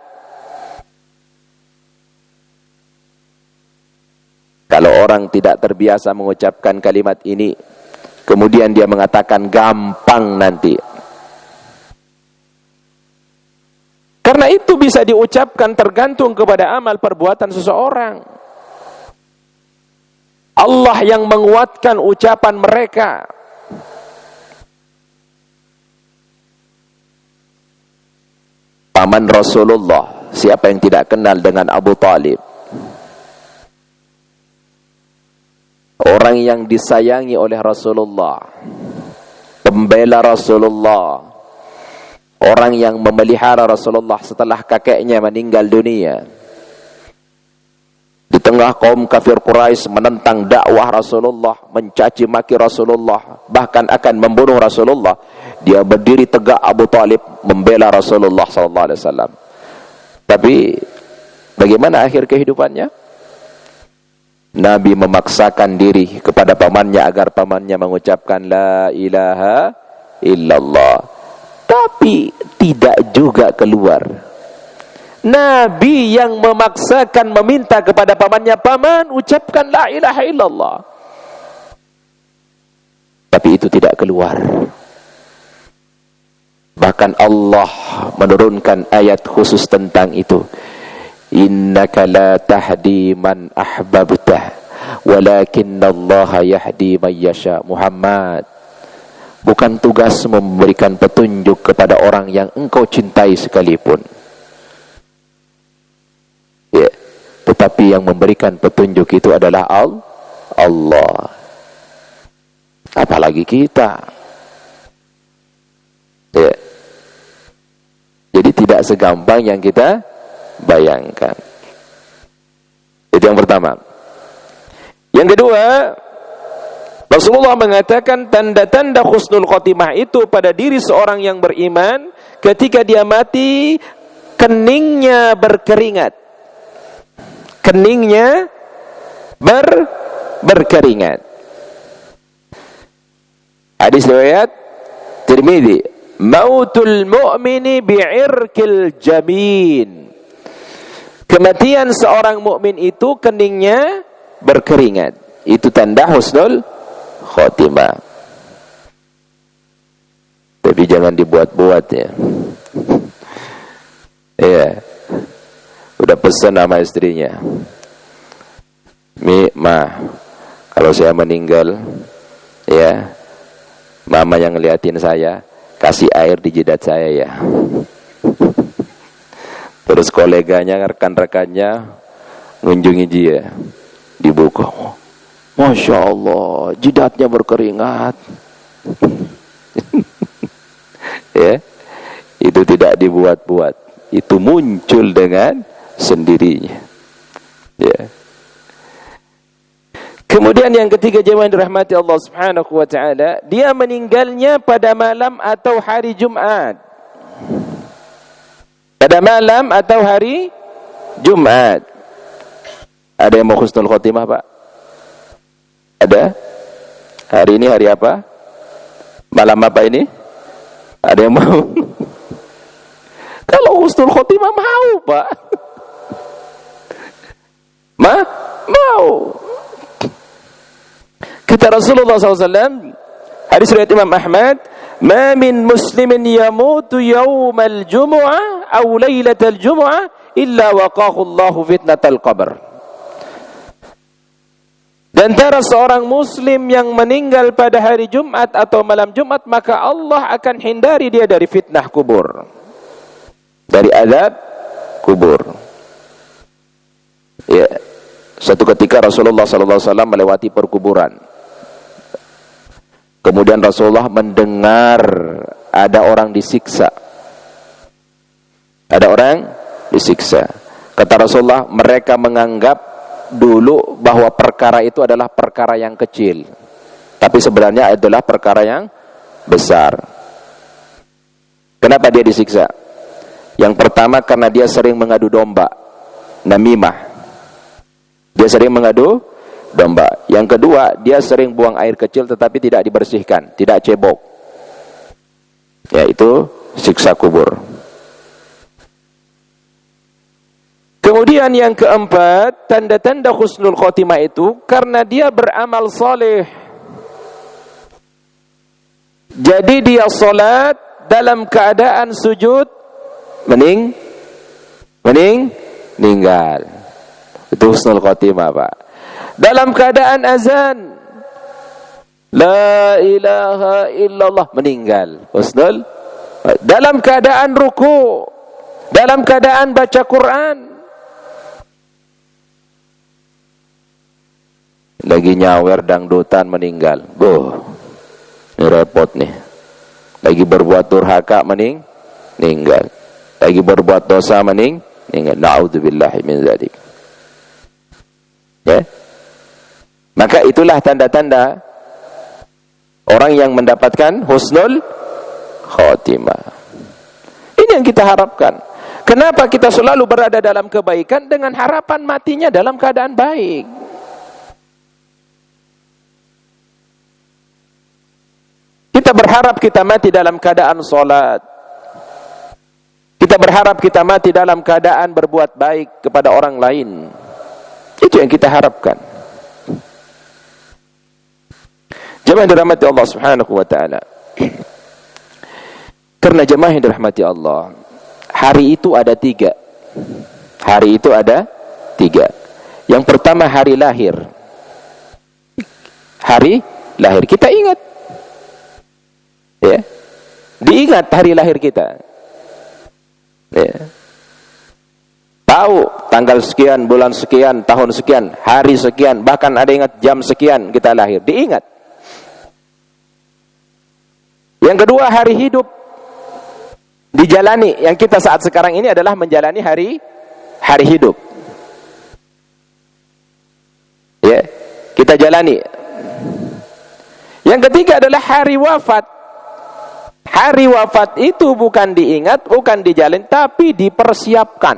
Kalau orang tidak terbiasa mengucapkan kalimat ini, kemudian dia mengatakan gampang nanti. Karena itu bisa diucapkan tergantung kepada amal perbuatan seseorang. Allah yang menguatkan ucapan mereka. Paman Rasulullah, siapa yang tidak kenal dengan Abu Talib? Orang yang disayangi oleh Rasulullah, pembela Rasulullah, orang yang memelihara Rasulullah setelah kakeknya meninggal dunia. Di tengah kaum kafir Quraisy menentang dakwah Rasulullah, mencaci maki Rasulullah, bahkan akan membunuh Rasulullah, dia berdiri tegak Abu Talib membela Rasulullah SAW. Tapi bagaimana akhir kehidupannya? Nabi memaksakan diri kepada pamannya agar pamannya mengucapkan la ilaha illallah, tapi tidak juga keluar. Nabi yang memaksakan meminta kepada pamannya, paman ucapkan la ilaha illallah, tapi itu tidak keluar. Bahkan Allah menurunkan ayat khusus tentang itu. Innaka la tahdi man ahbabta walakinnallaha yahdi man yasha. Muhammad, bukan tugas memberikan petunjuk kepada orang yang engkau cintai sekalipun. Ya, tetapi yang memberikan petunjuk itu adalah Allah. Apalagi kita. Ya. Jadi tidak segampang yang kita bayangkan. Itu yang pertama. Yang kedua, Rasulullah mengatakan tanda-tanda husnul khotimah itu pada diri seorang yang beriman ketika dia mati keningnya berkeringat. Keningnya berkeringat. Hadis riwayat Tirmidzi, mautul mu'mini bi'irkil jamin. Kematian seorang mukmin itu keningnya berkeringat. Itu tanda husnul khotimah. Tapi jangan dibuat-buat ya. Iya. Udah pesan sama istrinya. Kalau saya meninggal, ya, mama yang ngeliatin saya, kasih air di jidat saya ya. Terus koleganya, rekan-rekannya ngunjungi dia, dibuka. Masya Allah, jidatnya berkeringat. Ya, itu tidak dibuat-buat, itu muncul dengan sendirinya. Ya. Kemudian yang ketiga, jemaah yang dirahmati Allah Subhanahu wa taala, dia meninggalnya pada malam atau hari Jumat. Pada malam atau hari Jumat. Ada yang mau husnul khotimah, Pak? Ada? Hari ini hari apa? Malam apa ini? Ada yang mau? Kalau husnul khotimah mau, Pak. Mau. Kata Rasulullah SAW, hadis riwayat Imam Ahmad, "Ma min muslimin yamutu yawmal jumu'ah aw lailatal jumu'ah illa waqahu Allahu fitnatal qabr." Dan antara seorang muslim yang meninggal pada hari Jumat atau malam Jumat, maka Allah akan hindari dia dari fitnah kubur, dari azab kubur. Ya, suatu ketika Rasulullah SAW melewati perkuburan. Kemudian Rasulullah mendengar ada orang disiksa. Ada orang disiksa. Kata Rasulullah, mereka menganggap dulu bahwa perkara itu adalah perkara yang kecil, tapi sebenarnya adalah perkara yang besar. Kenapa dia disiksa? Yang pertama karena dia sering mengadu domba, namimah. Dia sering mengadu domba. Yang kedua, dia sering buang air kecil tetapi tidak dibersihkan, tidak cebok. Yaitu siksa kubur. Kemudian yang keempat, tanda-tanda husnul khotimah itu karena dia beramal soleh. Jadi dia salat dalam keadaan sujud meninggal. Itu husnul khotimah, Pak. Dalam keadaan azan, la ilaha illallah, meninggal, husnul. Dalam keadaan ruku, dalam keadaan baca Quran, lagi nyawer dangdutan, meninggal. Ini repot nih. Lagi berbuat durhaka, meninggal. Lagi berbuat dosa, meninggal. Na'udzubillahi min dzalik. Ya. Maka itulah tanda-tanda orang yang mendapatkan husnul khotimah. Ini yang kita harapkan. Kenapa kita selalu berada dalam kebaikan dengan harapan matinya dalam keadaan baik? Kita berharap kita mati dalam keadaan sholat. Kita berharap kita mati dalam keadaan berbuat baik kepada orang lain. Itu yang kita harapkan. Jemaah yang dirahmati Allah Subhanahu wa taala. Karena jemaah yang dirahmati Allah, hari itu ada 3. Hari itu ada 3. Yang pertama hari lahir. Hari lahir. Kita ingat. Ya. Diingat hari lahir kita. Ya. Tahu tanggal sekian, bulan sekian, tahun sekian, hari sekian, bahkan ada ingat jam sekian kita lahir. Diingat. Yang kedua hari hidup. Dijalani. Yang kita saat sekarang ini adalah menjalani hari hidup. kita jalani. Yang ketiga adalah hari wafat. Hari wafat itu bukan diingat, bukan dijalin, tapi dipersiapkan.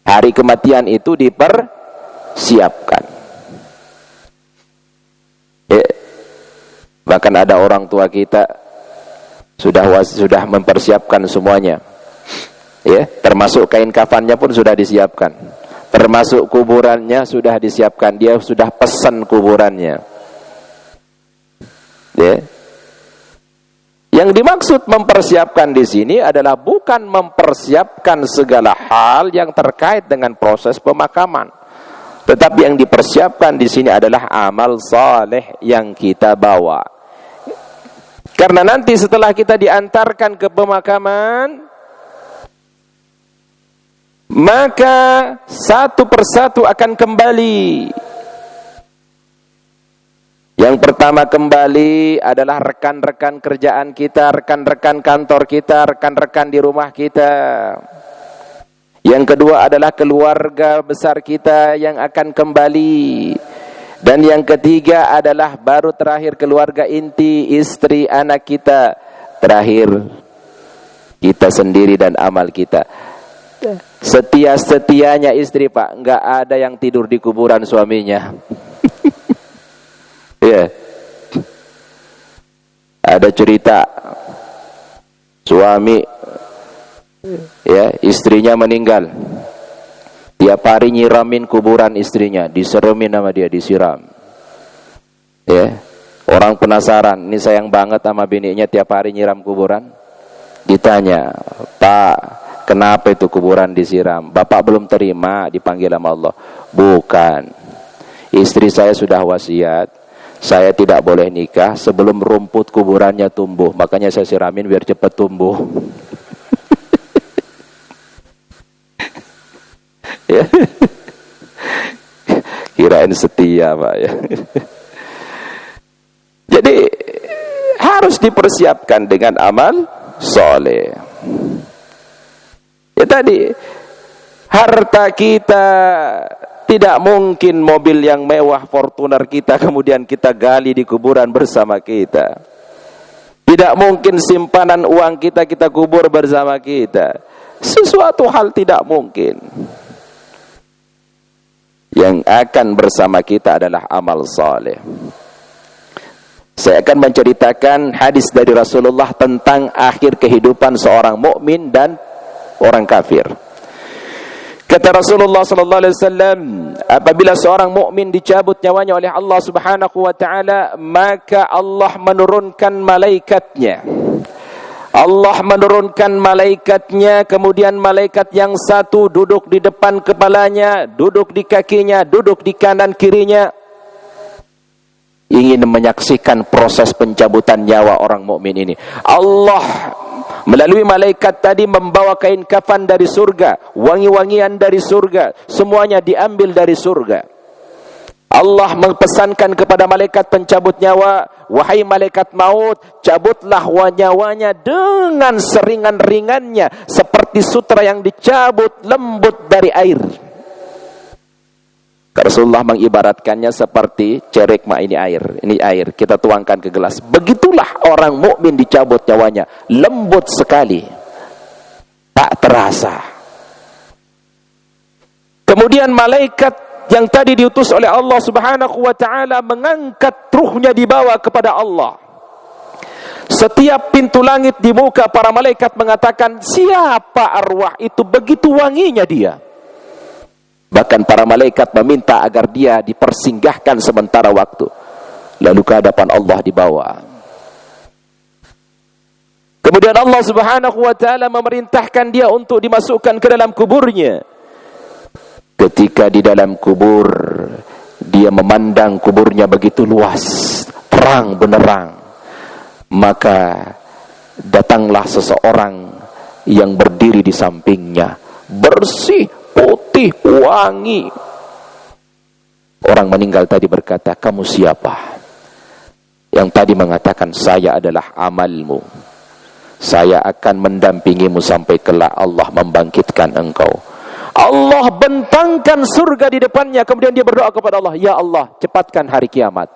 Hari kematian itu dipersiapkan. Bahkan ada orang tua kita sudah mempersiapkan semuanya. Ya, termasuk kain kafannya pun sudah disiapkan. Termasuk kuburannya sudah disiapkan. Dia sudah pesan kuburannya. Ya. Yang dimaksud mempersiapkan di sini adalah bukan mempersiapkan segala hal yang terkait dengan proses pemakaman, tetapi yang dipersiapkan di sini adalah amal saleh yang kita bawa. Karena nanti setelah kita diantarkan ke pemakaman, maka satu persatu akan kembali. Yang pertama kembali adalah rekan-rekan kerjaan kita, rekan-rekan kantor kita, rekan-rekan di rumah kita. Yang kedua adalah keluarga besar kita yang akan kembali. Dan yang ketiga adalah baru terakhir keluarga inti, istri, anak kita. Terakhir kita sendiri dan amal kita. Setia-setianya istri, Pak, enggak ada yang tidur di kuburan suaminya. Ya. Ada cerita suami, ya, istrinya meninggal. Tiap hari nyiramin kuburan istrinya, diseremin sama dia, disiram. Ya. Orang penasaran, ini sayang banget sama bininya tiap hari nyiram kuburan. Ditanya, "Pak, kenapa itu kuburan disiram?" "Bapak belum terima dipanggil sama Allah." "Bukan. Istri saya sudah wasiat, saya tidak boleh nikah sebelum rumput kuburannya tumbuh. Makanya saya siramin biar cepat tumbuh." Ya. Kirain setia, Pak, ya. Jadi harus dipersiapkan dengan amal soleh. Ya tadi, harta kita tidak mungkin mobil yang mewah Fortuner kita kemudian kita gali di kuburan bersama kita. Tidak mungkin simpanan uang kita kubur bersama kita. Sesuatu hal tidak mungkin. Yang akan bersama kita adalah amal saleh. Saya akan menceritakan hadis dari Rasulullah tentang akhir kehidupan seorang mukmin dan orang kafir. Kata Rasulullah sallallahu alaihi wasallam, apabila seorang mukmin dicabut nyawanya oleh Allah Subhanahu wa taala, maka Allah menurunkan malaikatnya. Allah menurunkan malaikatnya, kemudian malaikat yang satu duduk di depan kepalanya, duduk di kakinya, duduk di kanan kirinya, ingin menyaksikan proses pencabutan nyawa orang mukmin ini. Allah melalui malaikat tadi membawa kain kafan dari surga, wangi-wangian dari surga, semuanya diambil dari surga. Allah mempesankan kepada malaikat pencabut nyawa, wahai malaikat maut, cabutlah nyawanya dengan seringan-ringannya, seperti sutra yang dicabut lembut dari air. Rasulullah mengibaratkannya seperti cerekma, ini air kita tuangkan ke gelas. Begitulah orang mukmin dicabut nyawanya, lembut sekali, tak terasa. Kemudian malaikat yang tadi diutus oleh Allah Subhanahu wa taala mengangkat ruhnya, dibawa kepada Allah. Setiap pintu langit di muka para malaikat mengatakan, siapa arwah itu, begitu wanginya dia. Bahkan para malaikat meminta agar dia dipersinggahkan sementara waktu, lalu ke hadapan Allah dibawa. Kemudian Allah Subhanahu wa taala memerintahkan dia untuk dimasukkan ke dalam kuburnya. Ketika di dalam kubur, dia memandang kuburnya begitu luas, terang benderang. Maka datanglah seseorang yang berdiri di sampingnya, bersih, putih, wangi. Orang meninggal tadi berkata, "Kamu siapa?" Yang tadi mengatakan, "Saya adalah amalmu. Saya akan mendampingimu sampai kelak Allah membangkitkan engkau." Allah bentangkan surga di depannya, kemudian dia berdoa kepada Allah, ya Allah, cepatkan hari kiamat,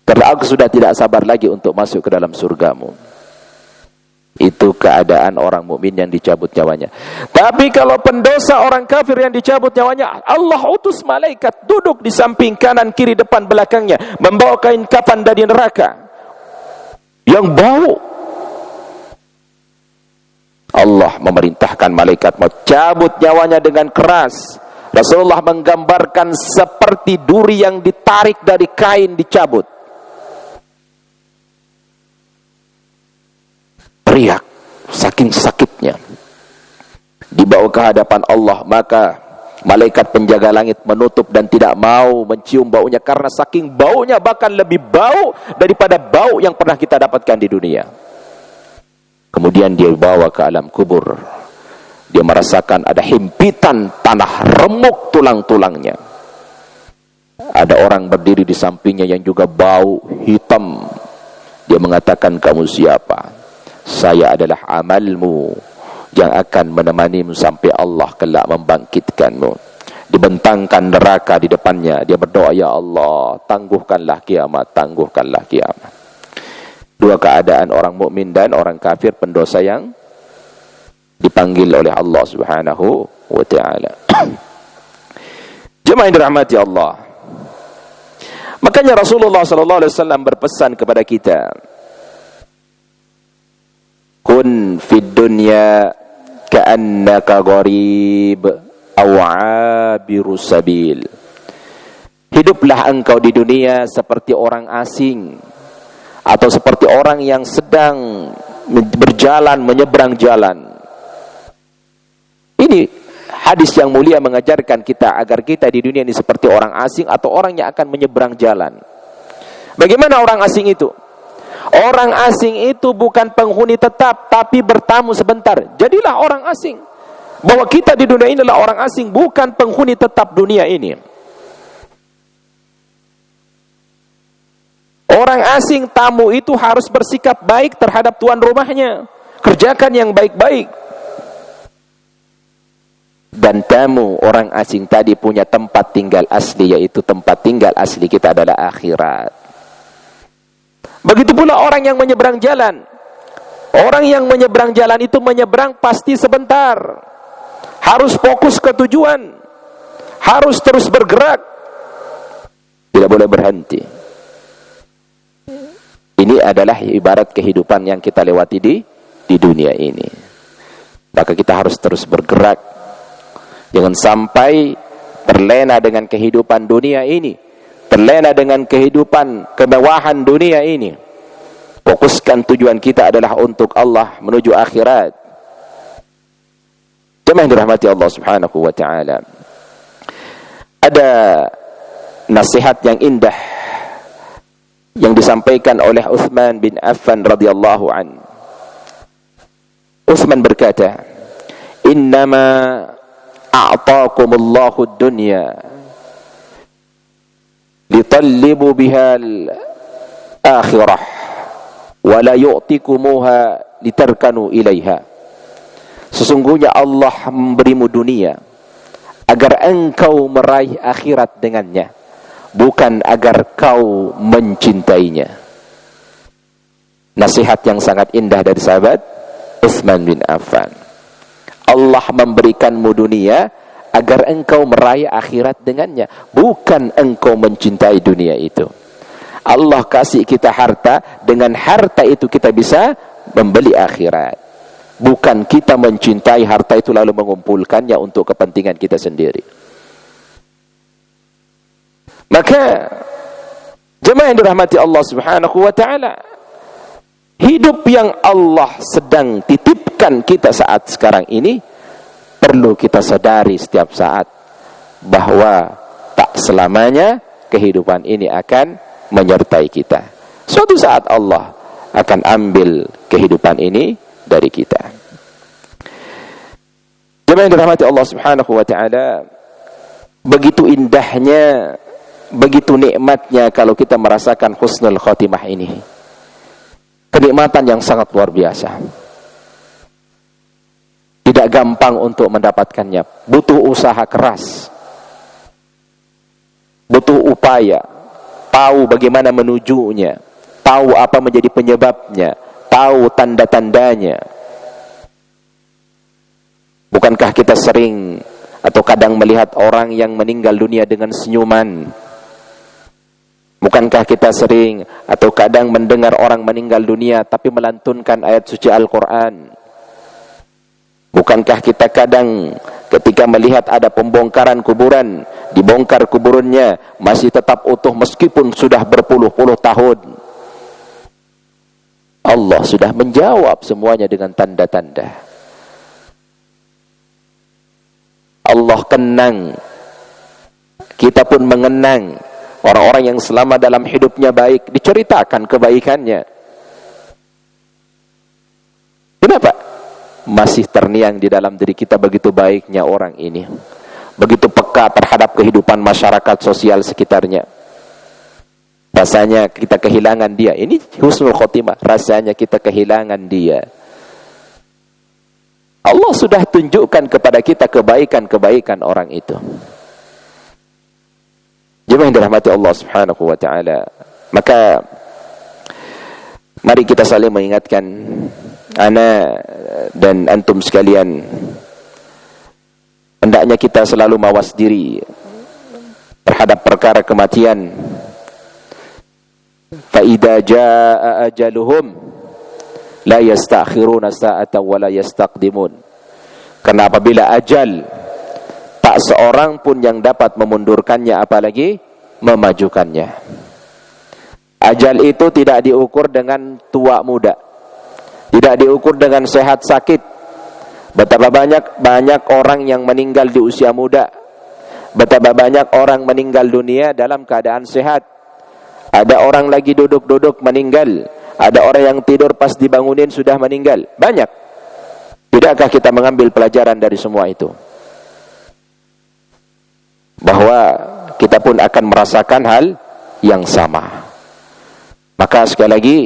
karena aku sudah tidak sabar lagi untuk masuk ke dalam surgamu. Itu keadaan orang mukmin yang dicabut nyawanya. Tapi kalau pendosa orang kafir yang dicabut nyawanya, Allah utus malaikat duduk di samping kanan, kiri, depan, belakangnya, membawa kain kafan dari neraka yang bau. Allah memerintahkan malaikat mencabut nyawanya dengan keras. Rasulullah menggambarkan seperti duri yang ditarik dari kain dicabut. Teriak saking sakitnya, dibawa ke hadapan Allah. Maka malaikat penjaga langit menutup dan tidak mau mencium baunya, karena saking baunya bahkan lebih bau daripada bau yang pernah kita dapatkan di dunia. Kemudian dia bawa ke alam kubur. Dia merasakan ada himpitan tanah remuk tulang-tulangnya. Ada orang berdiri di sampingnya yang juga bau hitam. Dia mengatakan, kamu siapa? Saya adalah amalmu yang akan menemanimu sampai Allah kelak membangkitkanmu. Dibentangkan neraka di depannya. Dia berdoa, ya Allah, tangguhkanlah kiamat, tangguhkanlah kiamat. Dua keadaan orang mukmin dan orang kafir, pendosa yang dipanggil oleh Allah Subhanahu wa ta'ala. Jemaah yang dirahmati Allah, makanya Rasulullah sallallahu alaihi wasallam berpesan kepada kita, kun fid dunya ka'annaka gharib aw 'abiru sabil. Hiduplah engkau di dunia seperti orang asing atau seperti orang yang sedang berjalan, menyeberang jalan. Ini hadis yang mulia mengajarkan kita agar kita di dunia ini seperti orang asing atau orang yang akan menyeberang jalan. Bagaimana orang asing itu? Orang asing itu bukan penghuni tetap, tapi bertamu sebentar. Jadilah orang asing. Bahwa kita di dunia ini adalah orang asing, bukan penghuni tetap dunia ini. Orang asing, tamu itu harus bersikap baik terhadap tuan rumahnya. Kerjakan yang baik-baik. Dan tamu orang asing tadi punya tempat tinggal asli, yaitu tempat tinggal asli kita adalah akhirat. Begitu pula orang yang menyeberang jalan. Orang yang menyeberang jalan itu menyeberang pasti sebentar. Harus fokus ke tujuan. Harus terus bergerak. Tidak boleh berhenti. Ini adalah ibarat kehidupan yang kita lewati di dunia ini. Maka kita harus terus bergerak. Jangan sampai terlena dengan kehidupan dunia ini, terlena dengan kehidupan kemewahan dunia ini. Fokuskan tujuan kita adalah untuk Allah, menuju akhirat. Jemaah yang dirahmati Allah Subhanahu wa ta'ala, ada nasihat yang indah yang disampaikan oleh Utsman bin Affan radhiyallahu an. Utsman berkata, innama a'taakumullahu ad-dunya litallibu bihal akhirah wa la yu'tikumuha litarkanu ilaiha. Sesungguhnya Allah memberimu dunia agar engkau meraih akhirat dengannya, bukan agar kau mencintainya. Nasihat yang sangat indah dari sahabat Utsman bin Affan. Allah memberikanmu dunia agar engkau meraih akhirat dengannya, bukan engkau mencintai dunia itu. Allah kasih kita harta, dengan harta itu kita bisa membeli akhirat. Bukan kita mencintai harta itu lalu mengumpulkannya untuk kepentingan kita sendiri. Maka jemaah yang dirahmati Allah Subhanahu wa ta'ala, hidup yang Allah sedang titipkan kita saat sekarang ini, perlu kita sadari setiap saat bahwa tak selamanya kehidupan ini akan menyertai kita. Suatu saat Allah akan ambil kehidupan ini dari kita. Jemaah yang dirahmati Allah Subhanahu wa ta'ala, begitu indahnya, begitu nikmatnya kalau kita merasakan husnul khotimah ini. Kenikmatan yang sangat luar biasa. Di Tidak gampang untuk mendapatkannya. Butuh usaha keras. Butuh upaya. Tahu bagaimana menujunya. Tahu apa menjadi penyebabnya. Tahu tanda-tandanya. Bukankah kita sering atau kadang melihat orang yang meninggal dunia dengan senyuman? Bukankah kita sering atau kadang mendengar orang meninggal dunia tapi melantunkan ayat suci Al-Quran? Bukankah kita kadang ketika melihat ada pembongkaran kuburan, dibongkar kuburannya masih tetap utuh meskipun sudah berpuluh-puluh tahun? Allah sudah menjawab semuanya dengan tanda-tanda. Allah kenang, kita pun mengenang orang-orang yang selama dalam hidupnya baik, diceritakan kebaikannya. Kenapa? Masih terngiang di dalam diri kita begitu baiknya orang ini, begitu peka terhadap kehidupan masyarakat sosial sekitarnya. Rasanya kita kehilangan dia. Ini husnul khotimah. Rasanya kita kehilangan dia. Allah sudah tunjukkan kepada kita kebaikan-kebaikan orang itu. Jemaah yang dirahmati Allah Subhanahu wa taala. Maka mari kita saling mengingatkan, ana dan antum sekalian, hendaknya kita selalu mawas diri terhadap perkara kematian. Fa idza jaa ajaluhum la yastakhiruna sa'atan wa la yastaqdimun. Karena apabila ajal, tak seorang pun yang dapat memundurkannya apalagi memajukannya. Ajal itu tidak diukur dengan tua muda, tidak diukur dengan sehat sakit. Betapa banyak orang yang meninggal di usia muda. Betapa banyak orang meninggal dunia dalam keadaan sehat. Ada orang lagi duduk-duduk meninggal. Ada orang yang tidur pas dibangunin sudah meninggal. Banyak. Tidakkah kita mengambil pelajaran dari semua itu? Bahwa kita pun akan merasakan hal yang sama. Maka sekali lagi,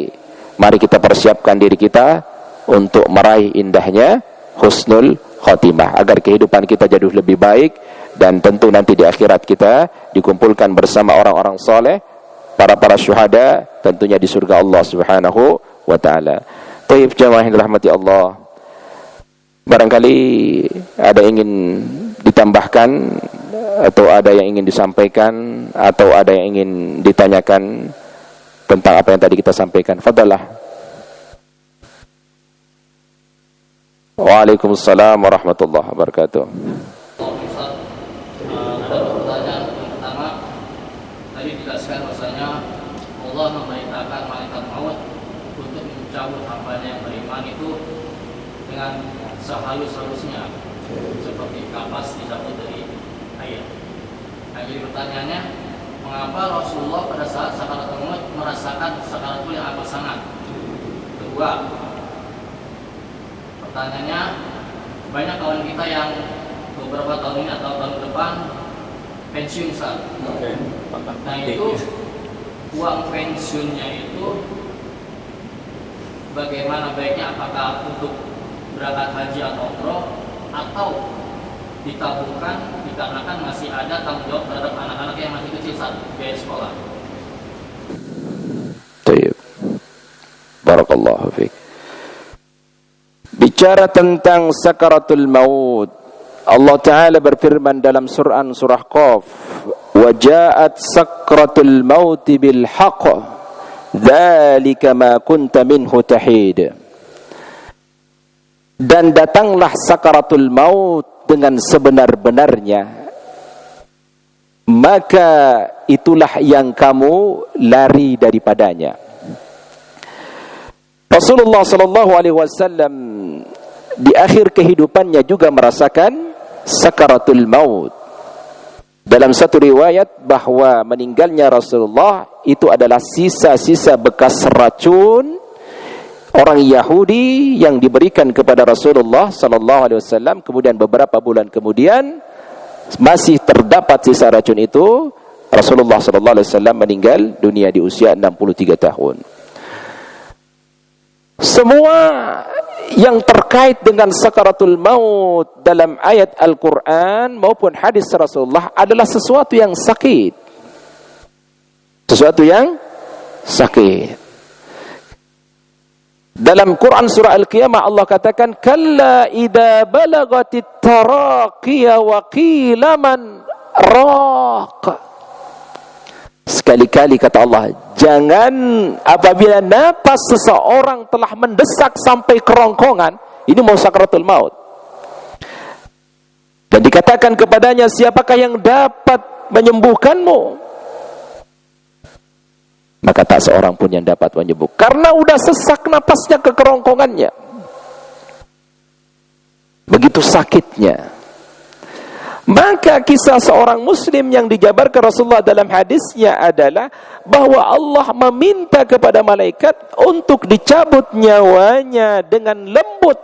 mari kita persiapkan diri kita untuk meraih indahnya husnul khotimah, agar kehidupan kita jauh lebih baik, dan tentu nanti di akhirat kita dikumpulkan bersama orang-orang soleh, para syuhada, tentunya di surga Allah Subhanahu wa taala. Taib jamaah yang dirahmati Allah, barangkali ada yang ingin ditambahkan atau ada yang ingin disampaikan atau ada yang ingin ditanyakan tentang apa yang tadi kita sampaikan. Fadallah. Waalaikumsalam warahmatullahi wabarakatuh. Ada pertanyaan yang pertama, tadi dijelaskan bahwasanya Allah memerintahkan malaikat maut untuk mencabut hambanya yang beriman itu dengan sehalus-halusnya, seperti kapas dicabut dari ayat. Nah, jadi pertanyaannya, mengapa Rasulullah pada saat sakaratul maut merasakan sakaratul yang amat sangat? Kedua, pertanyaannya, banyak kawan kita yang beberapa tahun ini atau tahun depan pensiun saat. Nah itu uang pensiunnya itu bagaimana baiknya, apakah untuk berangkat haji atau umroh atau ditabungkan dikarenakan masih ada tanggung jawab terhadap anak-anak yang masih kecil saat biaya sekolah. Baik. Barakallahu fiik. Bicara tentang sakaratul maut, Allah Ta'ala berfirman dalam surah Qaf, wa ja'at sakratul maut bil haqq dzalika ma kunta minhu tahid. Dan datanglah sakaratul maut dengan sebenar-benarnya, maka itulah yang kamu lari daripadanya. Rasulullah sallallahu alaihi wasallam di akhir kehidupannya juga merasakan sakaratul maut. Dalam satu riwayat bahwa meninggalnya Rasulullah itu adalah sisa-sisa bekas racun orang Yahudi yang diberikan kepada Rasulullah sallallahu alaihi wasallam. Kemudian beberapa bulan kemudian masih terdapat sisa racun itu. Rasulullah sallallahu alaihi wasallam meninggal dunia di usia 63 tahun. Semua yang terkait dengan sakaratul maut dalam ayat Al-Quran maupun hadis Rasulullah adalah sesuatu yang sakit. Sesuatu yang sakit. Dalam Quran surah Al-Qiyamah Allah katakan, kalla idza balagatit taraqiya wa qila man raq. Sekali-kali kata Allah, jangan apabila napas seseorang telah mendesak sampai kerongkongan, ini mau sakaratul maut, dan dikatakan kepadanya, siapakah yang dapat menyembuhkanmu? Maka tak seorang pun yang dapat menyembuh, karena udah sesak napasnya ke kerongkongannya. Begitu sakitnya. Maka kisah seorang muslim yang dijabarkan Rasulullah dalam hadisnya adalah bahwa Allah meminta kepada malaikat untuk dicabut nyawanya dengan lembut.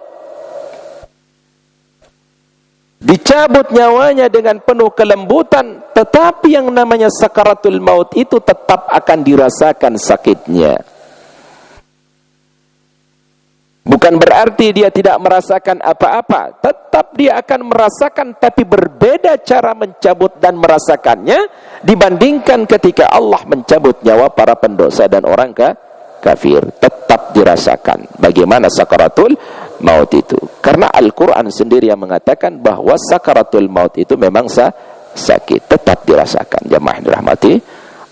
Dicabut nyawanya dengan penuh kelembutan, tetapi yang namanya sakaratul maut itu tetap akan dirasakan sakitnya. Bukan berarti dia tidak merasakan apa-apa, tetap dia akan merasakan, tapi berbeda cara mencabut dan merasakannya dibandingkan ketika Allah mencabut nyawa para pendosa dan orang kafir. Tetap dirasakan bagaimana sakaratul maut itu, karena Al-Quran sendiri yang mengatakan bahwa sakaratul maut itu memang sakit, tetap dirasakan. Jamaah dirahmati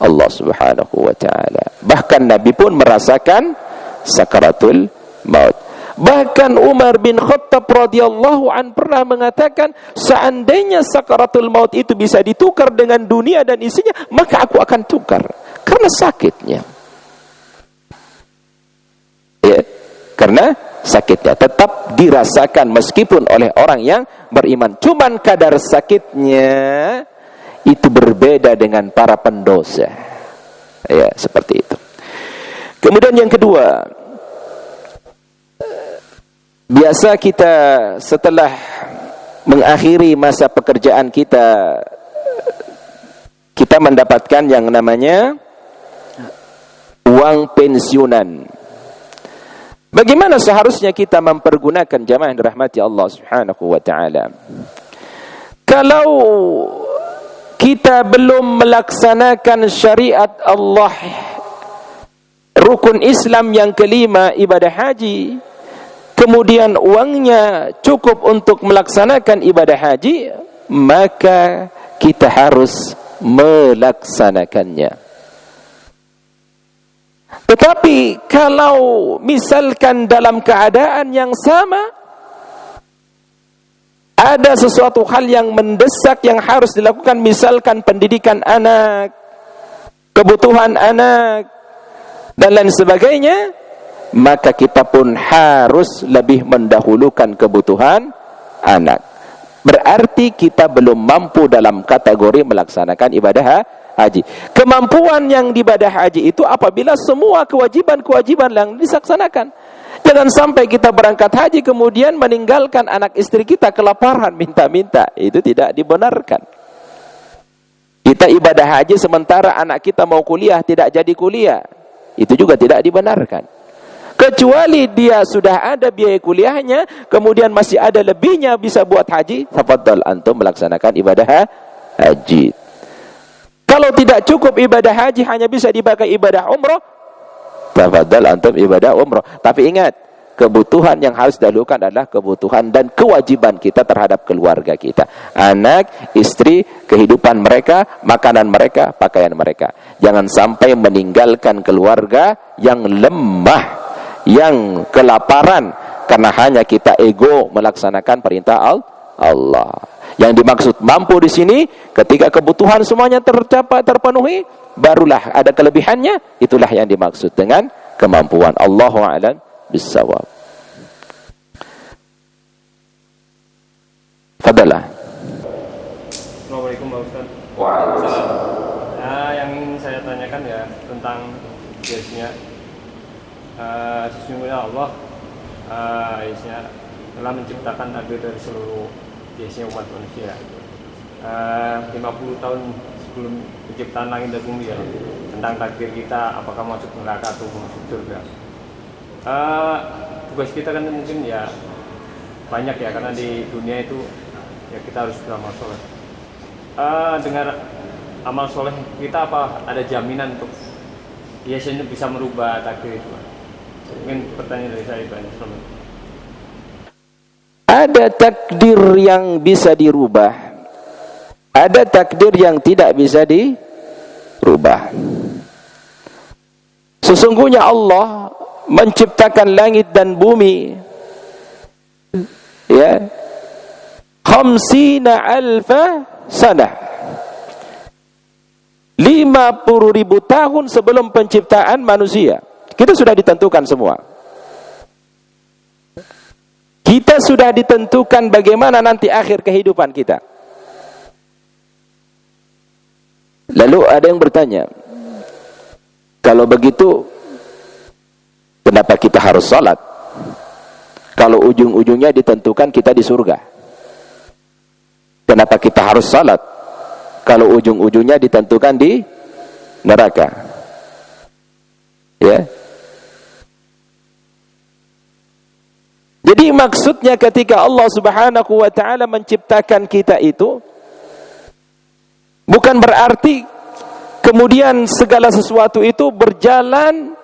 Allah subhanahu wa ta'ala. Bahkan Nabi pun merasakan sakaratul maut. Bahkan Umar bin Khattab radhiyallahu an pernah mengatakan, seandainya sakaratul maut itu bisa ditukar dengan dunia dan isinya, maka aku akan tukar, karena sakitnya. Ya, karena sakitnya tetap dirasakan meskipun oleh orang yang beriman. Cuman kadar sakitnya itu berbeda dengan para pendosa. Ya, seperti itu. Kemudian yang kedua, biasa kita setelah mengakhiri masa pekerjaan kita, kita mendapatkan yang namanya uang pensiunan. Bagaimana seharusnya kita mempergunakan, jamaah yang dirahmati Allah subhanahu wa ta'ala? Kalau kita belum melaksanakan syariat Allah, rukun Islam yang kelima, ibadah haji, kemudian uangnya cukup untuk melaksanakan ibadah haji, maka kita harus melaksanakannya. Tetapi kalau misalkan dalam keadaan yang sama ada sesuatu hal yang mendesak yang harus dilakukan, misalkan pendidikan anak, kebutuhan anak, dan lain sebagainya, maka kita pun harus lebih mendahulukan kebutuhan anak. Berarti kita belum mampu dalam kategori melaksanakan ibadah haji. Kemampuan yang di ibadah haji itu apabila semua kewajiban-kewajiban yang dilaksanakan. Jangan sampai kita berangkat haji kemudian meninggalkan anak istri kita kelaparan minta-minta. Itu tidak dibenarkan. Kita ibadah haji sementara anak kita mau kuliah tidak jadi kuliah. Itu juga tidak dibenarkan. Kecuali dia sudah ada biaya kuliahnya, kemudian masih ada lebihnya bisa buat haji, tafadhal antum melaksanakan ibadah haji. Kalau tidak cukup ibadah haji, hanya bisa dipakai ibadah umroh, tafadhal antum ibadah umroh. Tapi ingat, kebutuhan yang harus didahulukan adalah kebutuhan dan kewajiban kita terhadap keluarga kita. Anak, istri, kehidupan mereka, makanan mereka, pakaian mereka. Jangan sampai meninggalkan keluarga yang lemah, yang kelaparan, karena hanya kita ego melaksanakan perintah Allah. Yang dimaksud mampu di sini, ketika kebutuhan semuanya terpenuhi, barulah ada kelebihannya. Itulah yang dimaksud dengan kemampuan. Allahu a'lam bissawab. Fadalah. Assalamualaikum Pak Ustaz. Waalaikumsalam. Yang ingin saya tanyakan ya tentang biasanya sesungguhnya Allah telah menciptakan takdir dari seluruh biasanya umat manusia. 50 tahun sebelum penciptaan langit dan bumi ya, tentang takdir kita apakah masuk neraka atau masuk surga. tugas kita kan mungkin ya banyak ya, karena di dunia itu ya kita harus beramal soleh. Dengan amal soleh kita apa ada jaminan untuk biasanya bisa merubah takdir itu? Mungkin pertanyaan dari saya itu aja. Ada takdir yang bisa dirubah, ada takdir yang tidak bisa dirubah. Sesungguhnya Allah menciptakan langit dan bumi, ya, 50,000 sanah, 50.000 tahun sebelum penciptaan manusia. Kita sudah ditentukan semua. Kita sudah ditentukan bagaimana nanti akhir kehidupan kita. Lalu ada yang bertanya, kalau begitu kenapa kita harus salat? Kalau ujung-ujungnya ditentukan kita di surga. Kenapa kita harus salat? Kalau ujung-ujungnya ditentukan di neraka. Ya. Jadi maksudnya ketika Allah Subhanahu wa taala menciptakan kita itu bukan berarti kemudian segala sesuatu itu berjalan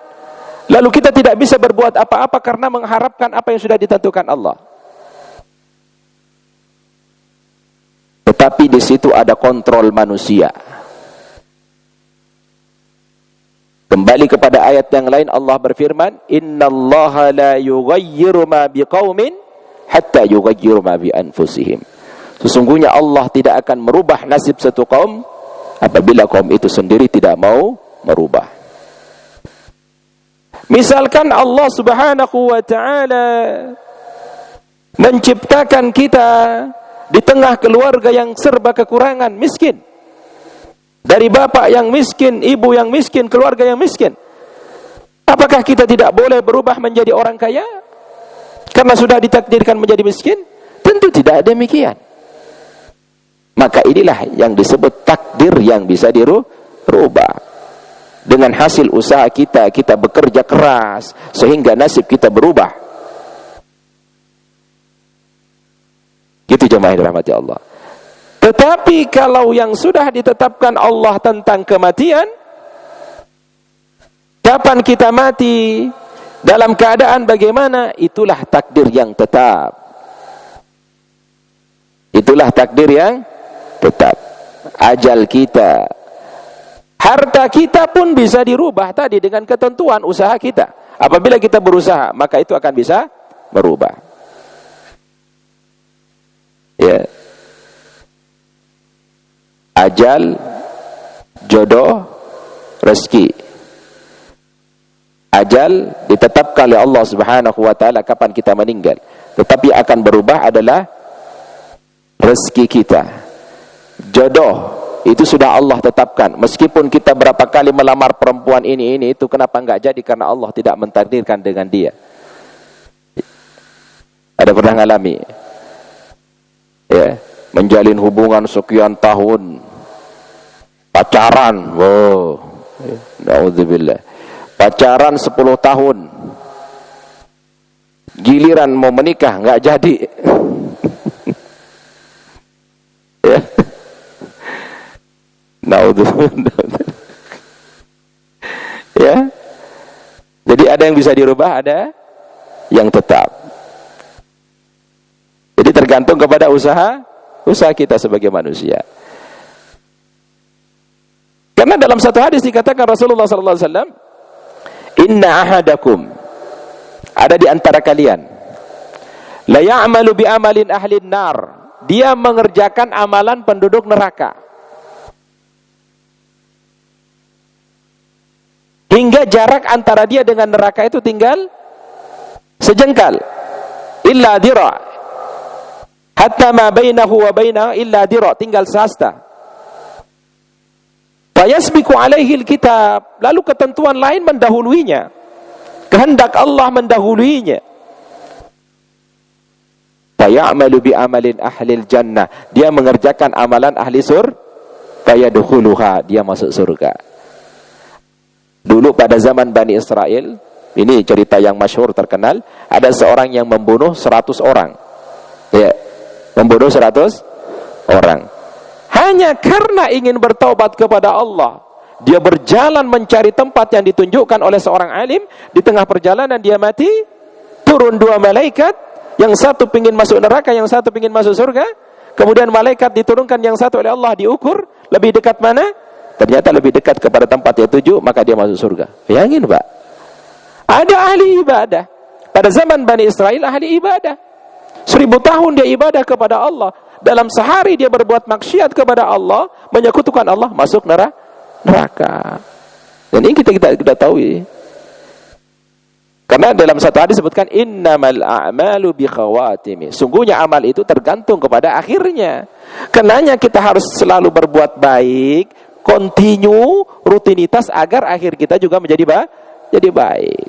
lalu kita tidak bisa berbuat apa-apa karena mengharapkan apa yang sudah ditentukan Allah. Tetapi di situ ada kontrol manusia. Kembali kepada ayat yang lain, Allah berfirman, "Innallaha la yughayyiru ma biqaumin hatta yughayyiru ma bi anfusihim." Sesungguhnya Allah tidak akan merubah nasib satu kaum apabila kaum itu sendiri tidak mau merubah. Misalkan Allah Subhanahu wa taala menciptakan kita di tengah keluarga yang serba kekurangan, miskin. Dari bapak yang miskin, ibu yang miskin, keluarga yang miskin. Apakah kita tidak boleh berubah menjadi orang kaya karena sudah ditakdirkan menjadi miskin? Tentu tidak demikian. Maka inilah yang disebut takdir yang bisa dirubah. Dengan hasil usaha kita, kita bekerja keras sehingga nasib kita berubah. Gitu jemaah yang dirahmati Allah. Tetapi kalau yang sudah ditetapkan Allah tentang kematian, kapan kita mati, dalam keadaan bagaimana, itulah takdir yang tetap. Itulah takdir yang tetap. Ajal kita, harta kita pun bisa dirubah tadi dengan ketentuan usaha kita. Apabila kita berusaha, maka itu akan bisa merubah. Ya. Ajal, jodoh, rezeki. Ajal ditetapkan oleh Allah Subhanahu wa taala kapan kita meninggal. Tetapi akan berubah adalah rezeki kita. Jodoh itu sudah Allah tetapkan. Meskipun kita berapa kali melamar perempuan ini itu, kenapa enggak jadi? Karena Allah tidak mentakdirkan dengan dia. Ada pernah ngalami? Ya, menjalin hubungan sekian tahun. Pacaran, wow, naudzubillah. Pacaran 10 tahun, giliran mau menikah nggak jadi. Ya, naudzubillah. Ya, jadi ada yang bisa dirubah, ada yang tetap. Jadi tergantung kepada usaha kita sebagai manusia. Karena dalam satu hadis dikatakan Rasulullah sallallahu alaihi wasallam, "Inna ahadakum," ada di antara kalian, "la ya'malu bi amalin ahli nar," dia mengerjakan amalan penduduk neraka. Hingga jarak antara dia dengan neraka itu tinggal sejengkal. Illa dira. Hatta ma bainahu wa bainahu illa dira, tinggal sehasta. Fayasbiqu alaihi alkitab, lalu ketentuan lain mendahuluinya. Kehendak Allah mendahuluinya. Fayamalu bi amalin ahlil jannah, dia mengerjakan amalan ahli surga. Fayadkhuluha, dia masuk surga. Dulu pada zaman Bani Israel, Ini cerita yang masyhur terkenal, ada seorang yang membunuh 100 orang. Ya, membunuh 100 orang. Hanya karena ingin bertaubat kepada Allah. Dia berjalan mencari tempat yang ditunjukkan oleh seorang alim. Di tengah perjalanan dia mati. Turun 2 malaikat. Yang satu ingin masuk neraka, yang satu ingin masuk surga. Kemudian malaikat diturunkan, yang satu oleh Allah diukur. Lebih dekat mana? Ternyata lebih dekat kepada tempat yang tuju, maka dia masuk surga. Bayangin Pak. Ada ahli ibadah. Pada zaman Bani Israel ahli ibadah. 1000 tahun dia ibadah kepada Allah. Dalam sehari dia berbuat maksiat kepada Allah, menyekutukan Allah, masuk neraka. Dan ini kita tahu. Karena dalam satu hadis disebutkan innamal a'malu bikhawatimi. Sungguhnya amal itu tergantung kepada akhirnya. Karenanya kita harus selalu berbuat baik, continue rutinitas agar akhir kita juga menjadi baik.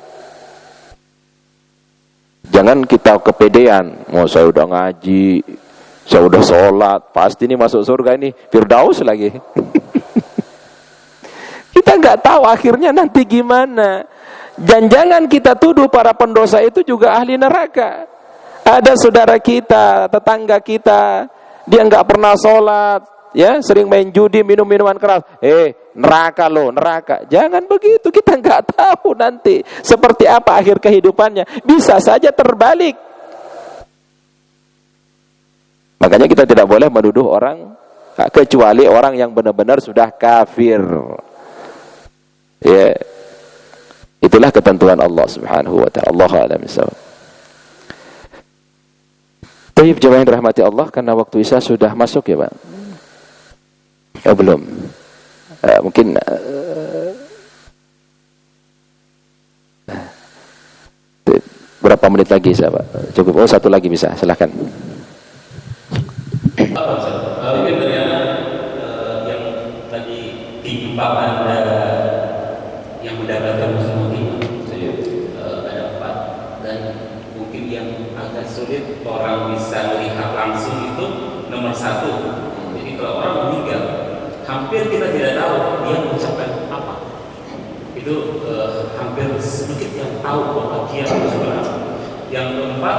Jangan kita kepedean, saya udah ngaji, saya udah sholat, pasti ini masuk surga ini, Firdaus lagi. Kita nggak tahu akhirnya nanti gimana. Dan jangan kita tuduh para pendosa itu juga ahli neraka. Ada saudara kita, tetangga kita, dia nggak pernah sholat, ya, sering main judi, minum minuman keras. Neraka loh, neraka. Jangan begitu, kita nggak tahu nanti seperti apa akhir kehidupannya. Bisa saja terbalik. Makanya kita tidak boleh menuduh orang kecuali orang yang benar-benar sudah kafir. Ya. Itulah ketentuan Allah Subhanahu wa ta'ala. Allahu a'lam bishawab. Baik, jemaah yang dirahmati Allah, karena waktu Isya sudah masuk ya, Pak. Belum. Mungkin berapa menit lagi saya, Pak? Cukup. Satu lagi bisa. Silakan. Mungkin dari yang tadi timpakan yang mendapatkan husnul khotimah ada 4, dan mungkin yang agak sulit orang bisa melihat langsung itu nomor 1. Jadi kalau orang meninggal, hampir kita tidak tahu dia mengucapkan apa. Itu hampir sedikit yang tahu bahwa dia mengucapkan apa. Yang keempat,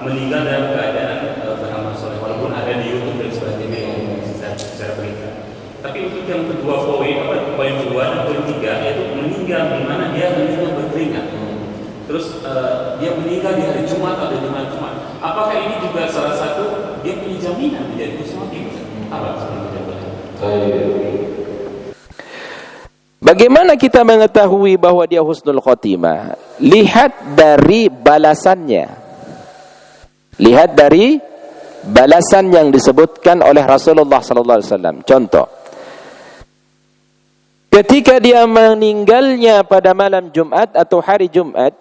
meninggal dalam keadaan beramal soleh, walaupun ada di YouTube dan sebagainya yang secara berita. Tapi untuk yang kedua poin 2 dan poin 3, yaitu meninggal di mana dia meninggal berkeringat. Terus dia meninggal di hari Jumat atau di malam Jumat. Apakah ini juga salah satu dia punya jaminan menjadi husnul khotimah? Apa sebenarnya? Bagaimana kita mengetahui bahwa dia husnul khotimah? Lihat dari balasannya. Lihat dari balasan yang disebutkan oleh Rasulullah sallallahu alaihi wasallam. Contoh, ketika dia meninggalnya pada malam Jumat atau hari Jumat,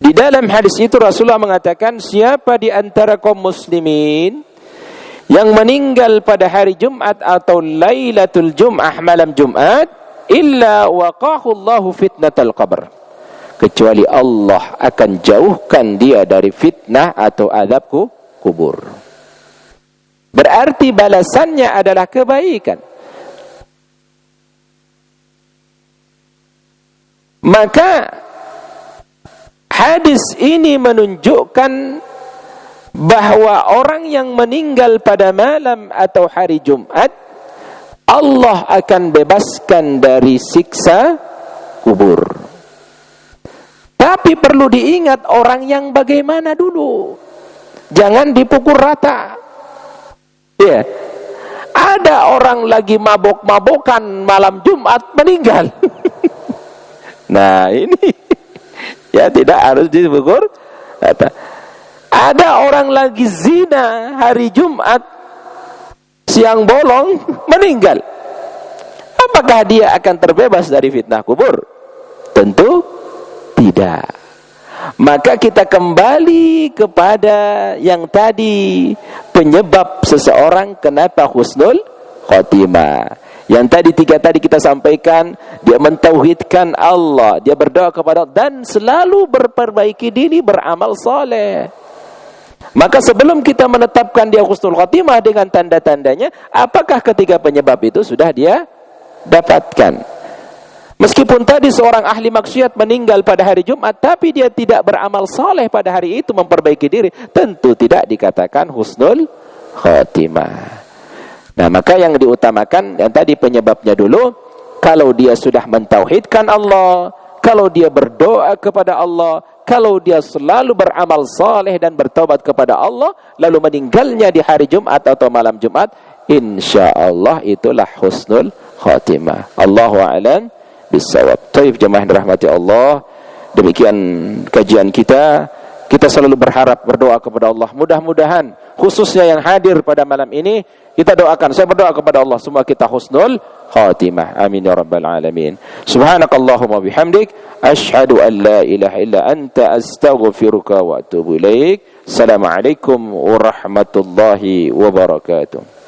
di dalam hadis itu Rasulullah mengatakan, siapa di antara kaum muslimin yang meninggal pada hari Jumat atau Lailatul Jum'ah, malam Jumat, illa waqahu Allahu fitnatal qabr, kecuali Allah akan jauhkan dia dari fitnah atau azab kubur. Berarti balasannya adalah kebaikan. Maka hadis ini menunjukkan bahwa orang yang meninggal pada malam atau hari Jumat, Allah akan bebaskan dari siksa kubur. Tapi perlu diingat orang yang bagaimana dulu. Jangan dipukul rata. Ya. Ada orang lagi mabok-mabokan malam Jumat meninggal. Nah, ini ya tidak harus dipukul rata. Ada orang lagi zina hari Jumat siang bolong meninggal. Apakah dia akan terbebas dari fitnah kubur? Tentu tidak. Maka kita kembali kepada yang tadi, penyebab seseorang kenapa husnul khotimah. Yang tadi 3 tadi kita sampaikan, dia mentauhidkan Allah, dia berdoa kepada Allah, dan selalu berperbaiki diri, beramal soleh. Maka sebelum kita menetapkan dia husnul khotimah dengan tanda-tandanya, apakah ketiga penyebab itu sudah dia dapatkan? Meskipun tadi seorang ahli maksiat meninggal pada hari Jumat, tapi dia tidak beramal soleh pada hari itu memperbaiki diri, tentu tidak dikatakan husnul khatimah. Nah, maka yang diutamakan yang tadi penyebabnya dulu, kalau dia sudah mentauhidkan Allah, kalau dia berdoa kepada Allah, kalau dia selalu beramal soleh dan bertobat kepada Allah, lalu meninggalnya di hari Jumat atau malam Jumat, insya Allah itulah husnul khatimah. Allahu a'lam bisawab. Taib jemaah yang dirahmati Allah, demikian kajian kita. Kita selalu berharap, berdoa kepada Allah, mudah-mudahan khususnya yang hadir pada malam ini, kita doakan, saya berdoa kepada Allah semua kita husnul khatimah. Amin ya rabbal alamin. Subhanakallahumma bihamdik, asyhadu an la ilaha illa anta, astaghfiruka wa atubu ilaik. Assalamualaikum warahmatullahi wabarakatuh.